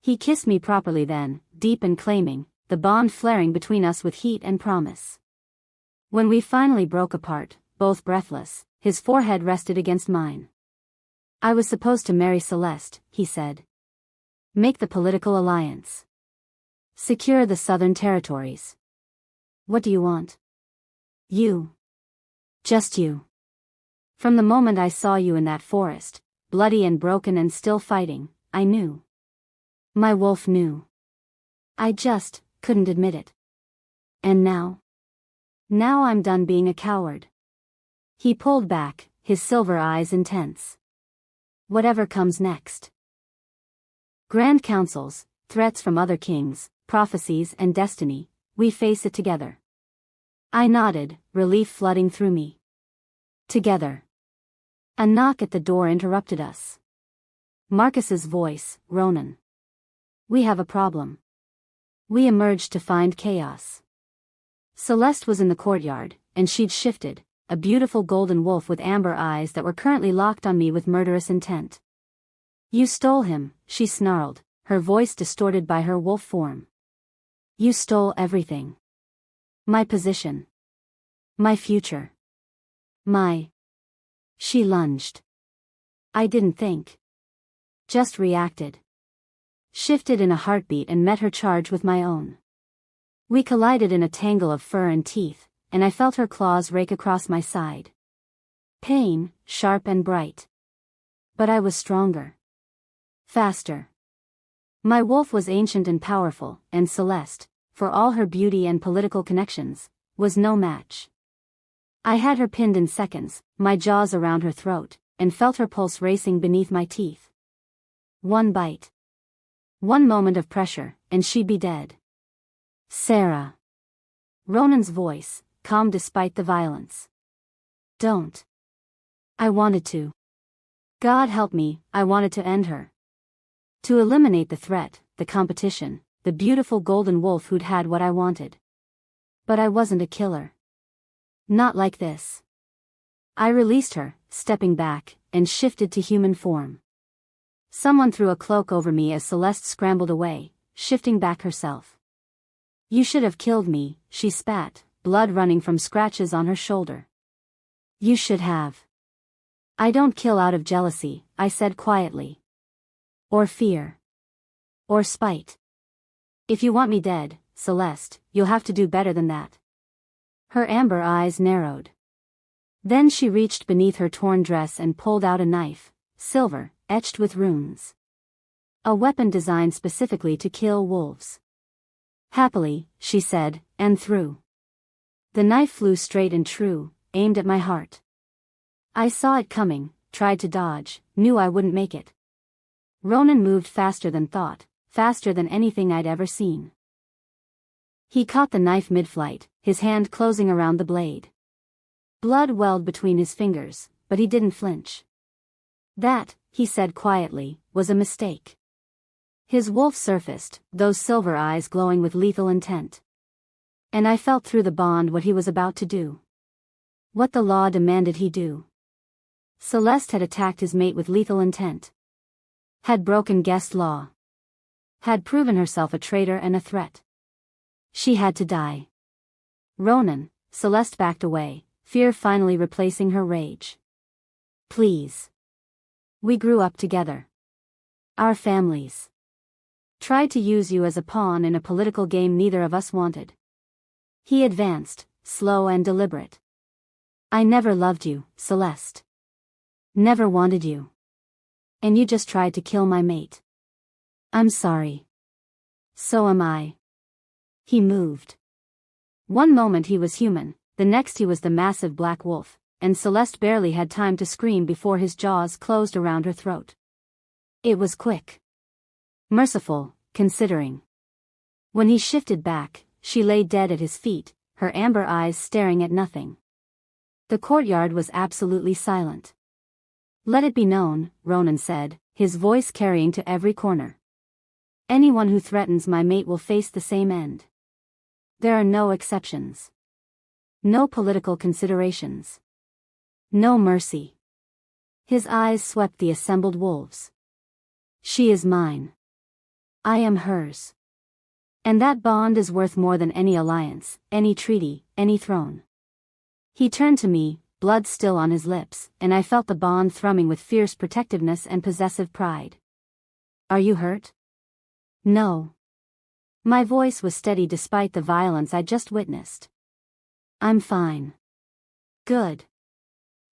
He kissed me properly then, deep and claiming, the bond flaring between us with heat and promise. When we finally broke apart, both breathless, his forehead rested against mine. I was supposed to marry Celeste, he said. Make the political alliance. Secure the southern territories. What do you want? You. Just you. From the moment I saw you in that forest, bloody and broken and still fighting, I knew. My wolf knew. I just couldn't admit it. And now? Now I'm done being a coward. He pulled back, his silver eyes intense. Whatever comes next. Grand councils, threats from other kings, prophecies and destiny, we face it together. I nodded, relief flooding through me. Together. A knock at the door interrupted us. Marcus's voice, Ronan. We have a problem. We emerged to find chaos. Celeste was in the courtyard, and she'd shifted, a beautiful golden wolf with amber eyes that were currently locked on me with murderous intent. You stole him, she snarled, her voice distorted by her wolf form. You stole everything. My position. My future. She lunged. I didn't think. Just reacted. Shifted in a heartbeat and met her charge with my own. We collided in a tangle of fur and teeth, and I felt her claws rake across my side. Pain, sharp and bright. But I was stronger. Faster. My wolf was ancient and powerful, and Celeste, for all her beauty and political connections, was no match. I had her pinned in seconds, my jaws around her throat, and felt her pulse racing beneath my teeth. One bite. One moment of pressure, and she'd be dead. Sarah. Ronan's voice, calm despite the violence. Don't. I wanted to. God help me, I wanted to end her. To eliminate the threat, the competition, the beautiful golden wolf who'd had what I wanted. But I wasn't a killer. Not like this. I released her, stepping back, and shifted to human form. Someone threw a cloak over me as Celeste scrambled away, shifting back herself. You should have killed me, she spat, blood running from scratches on her shoulder. You should have. I don't kill out of jealousy, I said quietly. Or fear. Or spite. If you want me dead, Celeste, you'll have to do better than that. Her amber eyes narrowed. Then she reached beneath her torn dress and pulled out a knife, silver, etched with runes. A weapon designed specifically to kill wolves. Happily, she said, and threw. The knife flew straight and true, aimed at my heart. I saw it coming, tried to dodge, knew I wouldn't make it. Ronan moved faster than thought, faster than anything I'd ever seen. He caught the knife mid-flight, his hand closing around the blade. Blood welled between his fingers, but he didn't flinch. That, he said quietly, was a mistake. His wolf surfaced, those silver eyes glowing with lethal intent. And I felt through the bond what he was about to do. What the law demanded he do. Celeste had attacked his mate with lethal intent. Had broken guest law. Had proven herself a traitor and a threat. She had to die. Ronan, Celeste backed away, fear finally replacing her rage. Please. We grew up together. Our families. Tried to use you as a pawn in a political game neither of us wanted. He advanced, slow and deliberate. I never loved you, Celeste. Never wanted you. And you just tried to kill my mate. I'm sorry. So am I. He moved. One moment he was human, the next he was the massive black wolf, and Celeste barely had time to scream before his jaws closed around her throat. It was quick. Merciful, considering. When he shifted back, she lay dead at his feet, her amber eyes staring at nothing. The courtyard was absolutely silent. Let it be known, Ronan said, his voice carrying to every corner. Anyone who threatens my mate will face the same end. There are no exceptions. No political considerations. No mercy. His eyes swept the assembled wolves. She is mine. I am hers. And that bond is worth more than any alliance, any treaty, any throne. He turned to me, blood still on his lips, and I felt the bond thrumming with fierce protectiveness and possessive pride. Are you hurt? No. My voice was steady despite the violence I'd just witnessed. I'm fine. Good.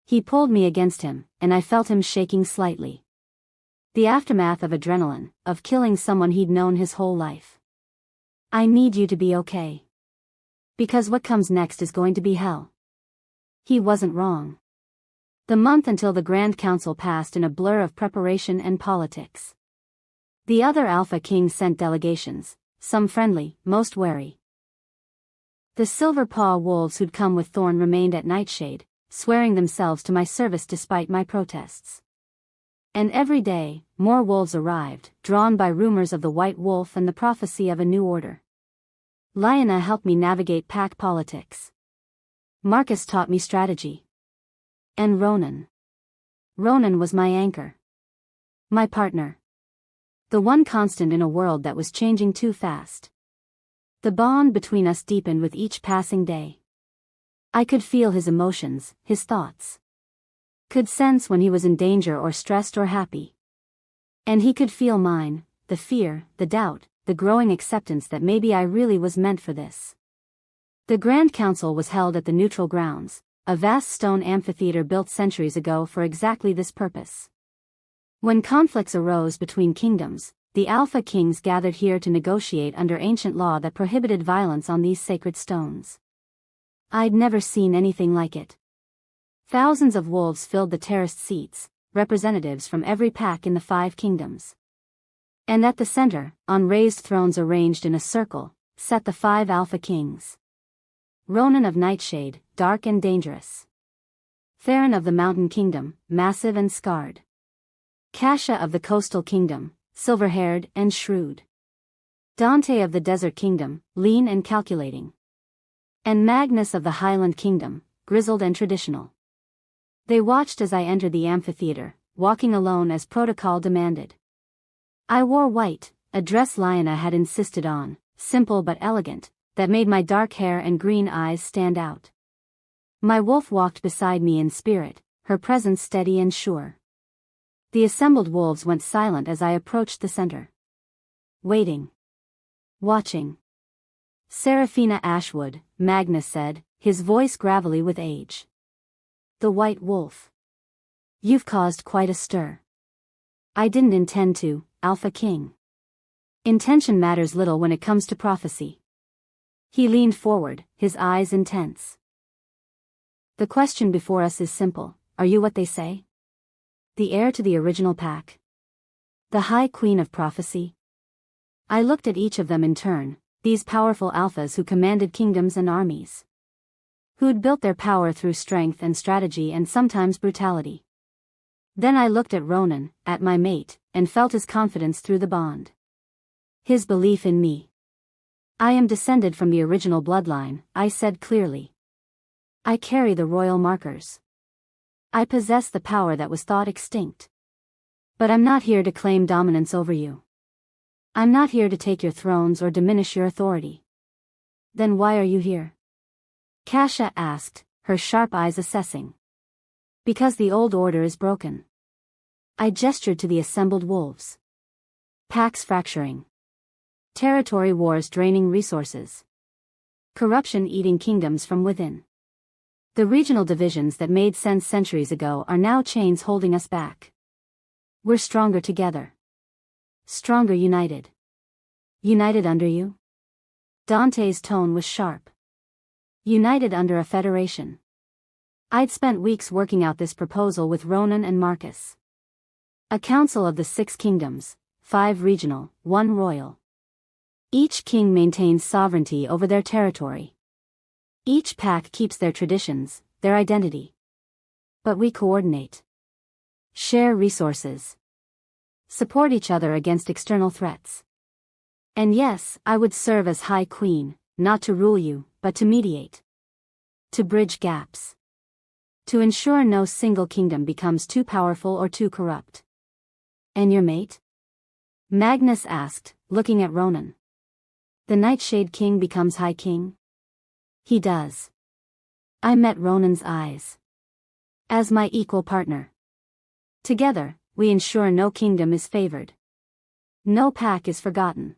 He pulled me against him, and I felt him shaking slightly. The aftermath of adrenaline, of killing someone he'd known his whole life. I need you to be okay. Because what comes next is going to be hell. He wasn't wrong. The month until the Grand Council passed in a blur of preparation and politics. The other Alpha Kings sent delegations, some friendly, most wary. The Silver Paw wolves who'd come with Thorn remained at Nightshade, swearing themselves to my service despite my protests. And every day, more wolves arrived, drawn by rumors of the White Wolf and the prophecy of a new order. Lyanna helped me navigate pack politics. Marcus taught me strategy. And Ronan. Ronan was my anchor. My partner. The one constant in a world that was changing too fast. The bond between us deepened with each passing day. I could feel his emotions, his thoughts. Could sense when he was in danger or stressed or happy. And he could feel mine, the fear, the doubt, the growing acceptance that maybe I really was meant for this. The Grand Council was held at the Neutral Grounds, a vast stone amphitheater built centuries ago for exactly this purpose. When conflicts arose between kingdoms, the Alpha Kings gathered here to negotiate under ancient law that prohibited violence on these sacred stones. I'd never seen anything like it. Thousands of wolves filled the terraced seats, representatives from every pack in the 5 kingdoms. And at the center, on raised thrones arranged in a circle, sat the 5 Alpha Kings. Ronan of Nightshade, dark and dangerous. Theron of the Mountain Kingdom, massive and scarred. Kasha of the Coastal Kingdom, silver-haired and shrewd. Dante of the Desert Kingdom, lean and calculating. And Magnus of the Highland Kingdom, grizzled and traditional. They watched as I entered the amphitheater, walking alone as protocol demanded. I wore white, a dress Lyanna had insisted on, simple but elegant, that made my dark hair and green eyes stand out. My wolf walked beside me in spirit, her presence steady and sure. The assembled wolves went silent as I approached the center. Waiting. Watching. Seraphina Ashwood, Magnus said, his voice gravelly with age. The White Wolf. You've caused quite a stir. I didn't intend to, Alpha King. Intention matters little when it comes to prophecy. He leaned forward, his eyes intense. The question before us is simple, are you what they say? The heir to the original pack? The High Queen of Prophecy? I looked at each of them in turn, these powerful alphas who commanded kingdoms and armies. Who'd built their power through strength and strategy and sometimes brutality. Then I looked at Ronan, at my mate, and felt his confidence through the bond. His belief in me. I am descended from the original bloodline, I said clearly. I carry the royal markers. I possess the power that was thought extinct. But I'm not here to claim dominance over you. I'm not here to take your thrones or diminish your authority. Then why are you here? Kasha asked, her sharp eyes assessing. Because the old order is broken. I gestured to the assembled wolves. Packs fracturing. Territory wars draining resources. Corruption eating kingdoms from within. The regional divisions that made sense centuries ago are now chains holding us back. We're stronger together. Stronger united. United under you? Dante's tone was sharp. United under a federation. I'd spent weeks working out this proposal with Ronan and Marcus. A council of the 6 kingdoms, 5 regional, 1 royal. Each king maintains sovereignty over their territory. Each pack keeps their traditions, their identity. But we coordinate. Share resources. Support each other against external threats. And yes, I would serve as High Queen, not to rule you, but to mediate. To bridge gaps. To ensure no single kingdom becomes too powerful or too corrupt. And your mate? Magnus asked, looking at Ronan. The Nightshade King becomes High King? He does. I met Ronan's eyes. As my equal partner. Together, we ensure no kingdom is favored. No pack is forgotten.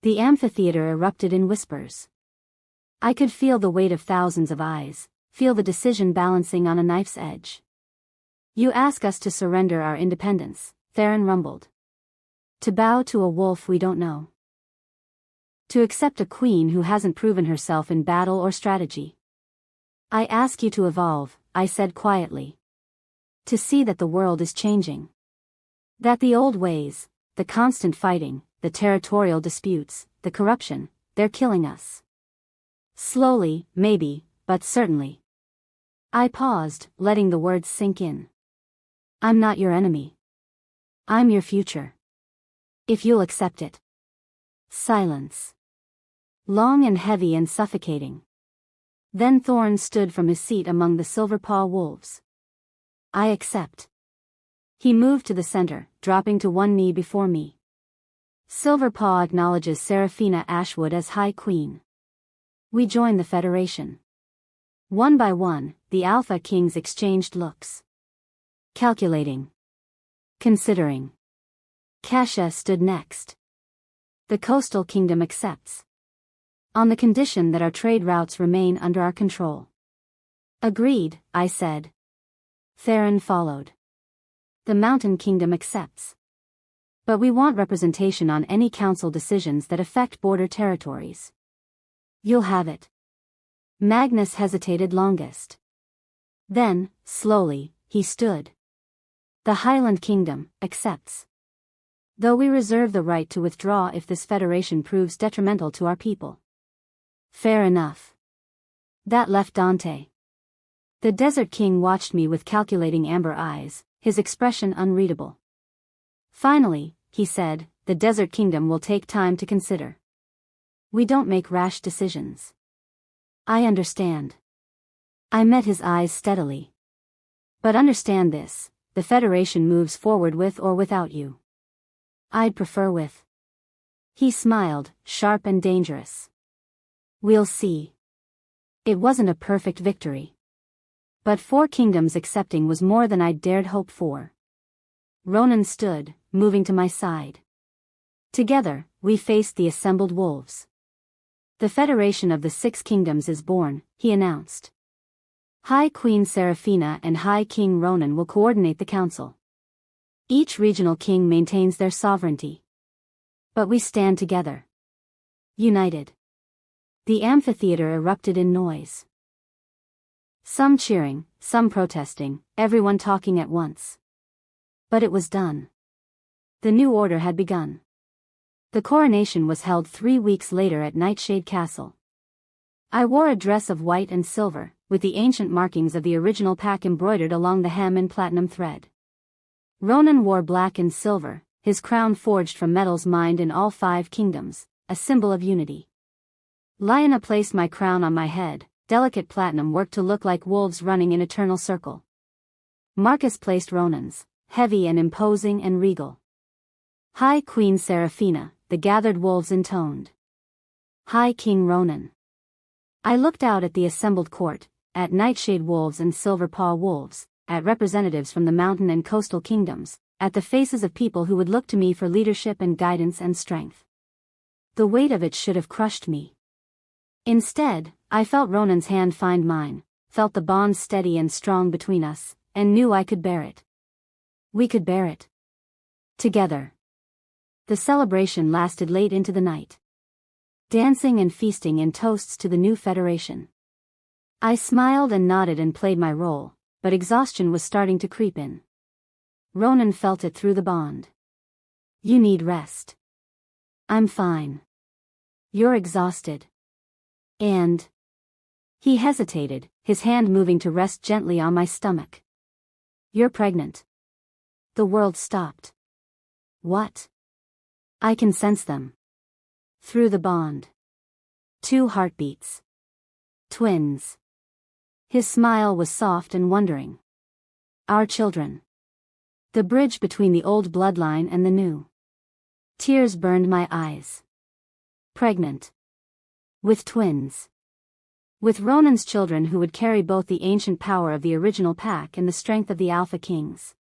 The amphitheater erupted in whispers. I could feel the weight of thousands of eyes, feel the decision balancing on a knife's edge. You ask us to surrender our independence, Theron rumbled. To bow to a wolf we don't know. To accept a queen who hasn't proven herself in battle or strategy. I ask you to evolve, I said quietly. To see that the world is changing. That the old ways, the constant fighting, the territorial disputes, the corruption, they're killing us. Slowly, maybe, but certainly. I paused, letting the words sink in. I'm not your enemy. I'm your future. If you'll accept it. Silence. Long and heavy and suffocating. Then Thorn stood from his seat among the Silverpaw wolves. I accept. He moved to the center, dropping to one knee before me. Silverpaw acknowledges Seraphina Ashwood as High Queen. We join the Federation. One by one, the Alpha Kings exchanged looks. Calculating. Considering. Kasha stood next. The Coastal Kingdom accepts. On the condition that our trade routes remain under our control. Agreed, I said. Theron followed. The Mountain Kingdom accepts. But we want representation on any council decisions that affect border territories. You'll have it. Magnus hesitated longest. Then, slowly, he stood. The Highland Kingdom accepts. Though we reserve the right to withdraw if this federation proves detrimental to our people. Fair enough. That left Dante. The Desert King watched me with calculating amber eyes, his expression unreadable. Finally, he said, the Desert Kingdom will take time to consider. We don't make rash decisions. I understand. I met his eyes steadily. But understand this, the Federation moves forward with or without you. I'd prefer with. He smiled, sharp and dangerous. We'll see. It wasn't a perfect victory. But 4 kingdoms accepting was more than I'd dared hope for. Ronan stood, moving to my side. Together, we faced the assembled wolves. The Federation of the 6 Kingdoms is born, he announced. High Queen Seraphina and High King Ronan will coordinate the council. Each regional king maintains their sovereignty. But we stand together. United. The amphitheater erupted in noise. Some cheering, some protesting, everyone talking at once. But it was done. The new order had begun. The coronation was held 3 weeks later at Nightshade Castle. I wore a dress of white and silver, with the ancient markings of the original pack embroidered along the hem in platinum thread. Ronan wore black and silver, his crown forged from metals mined in all 5 kingdoms, a symbol of unity. Lyanna placed my crown on my head, delicate platinum work to look like wolves running in eternal circle. Marcus placed Ronan's, heavy and imposing and regal. High Queen Seraphina, the gathered wolves intoned. High King Ronan. I looked out at the assembled court, at nightshade wolves and silverpaw wolves, at representatives from the mountain and coastal kingdoms, at the faces of people who would look to me for leadership and guidance and strength. The weight of it should have crushed me. Instead, I felt Ronan's hand find mine, felt the bond steady and strong between us, and knew I could bear it. We could bear it. Together. The celebration lasted late into the night. Dancing and feasting in toasts to the new federation. I smiled and nodded and played my role, but exhaustion was starting to creep in. Ronan felt it through the bond. You need rest. I'm fine. You're exhausted. And... He hesitated, his hand moving to rest gently on my stomach. You're pregnant. The world stopped. What? I can sense them. Through the bond. 2 heartbeats. Twins. His smile was soft and wondering. Our children. The bridge between the old bloodline and the new. Tears burned my eyes. Pregnant. With twins. With Ronan's children who would carry both the ancient power of the original pack and the strength of the Alpha Kings.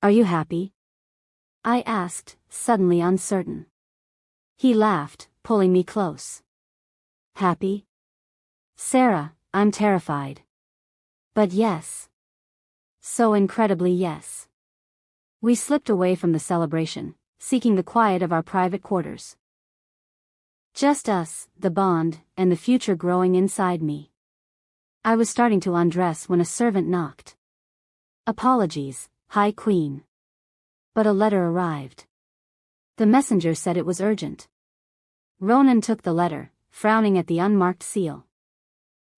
Are you happy? I asked, suddenly uncertain. He laughed, pulling me close. Happy? Sarah, I'm terrified. But yes. So incredibly yes. We slipped away from the celebration, seeking the quiet of our private quarters. Just us, the bond, and the future growing inside me. I was starting to undress when a servant knocked. Apologies, High Queen. But a letter arrived. The messenger said it was urgent. Ronan took the letter, frowning at the unmarked seal.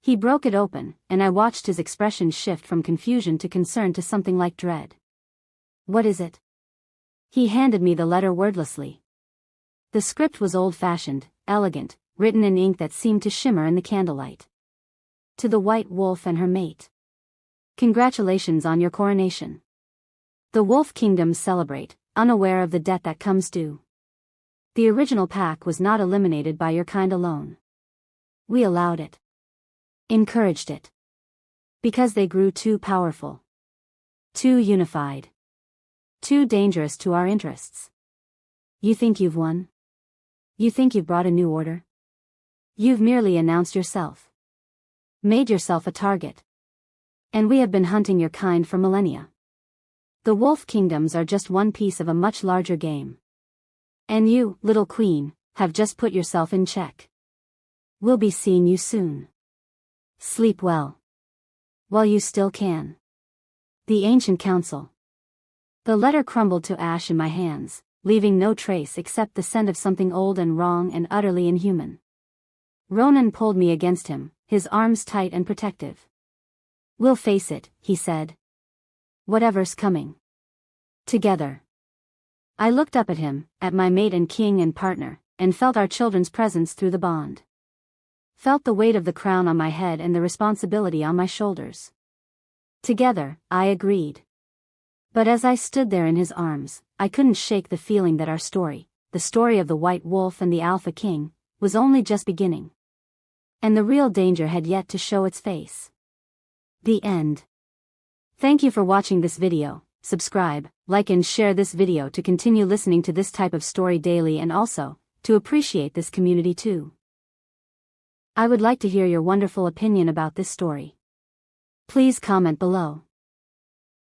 He broke it open, and I watched his expression shift from confusion to concern to something like dread. What is it? He handed me the letter wordlessly. The script was old-fashioned, elegant, written in ink that seemed to shimmer in the candlelight. To the White Wolf and her mate. Congratulations on your coronation. The Wolf Kingdoms celebrate, unaware of the debt that comes due. The original pack was not eliminated by your kind alone. We allowed it. Encouraged it. Because they grew too powerful. Too unified. Too dangerous to our interests. You think you've won? You think you've brought a new order? You've merely announced yourself. Made yourself a target. And we have been hunting your kind for millennia. The Wolf Kingdoms are just one piece of a much larger game. And you, little queen, have just put yourself in check. We'll be seeing you soon. Sleep well. While you still can. The Ancient Council. The letter crumbled to ash in my hands, leaving no trace except the scent of something old and wrong and utterly inhuman. Ronan pulled me against him, his arms tight and protective. We'll face it, he said. Whatever's coming. Together. I looked up at him, at my mate and king and partner, and felt our children's presence through the bond. Felt the weight of the crown on my head and the responsibility on my shoulders. Together, I agreed. But as I stood there in his arms, I couldn't shake the feeling that our story, the story of the White Wolf and the Alpha King, was only just beginning. And the real danger had yet to show its face. The end. Thank you for watching this video. Subscribe, like and share this video to continue listening to this type of story daily and also, to appreciate this community too. I would like to hear your wonderful opinion about this story. Please comment below.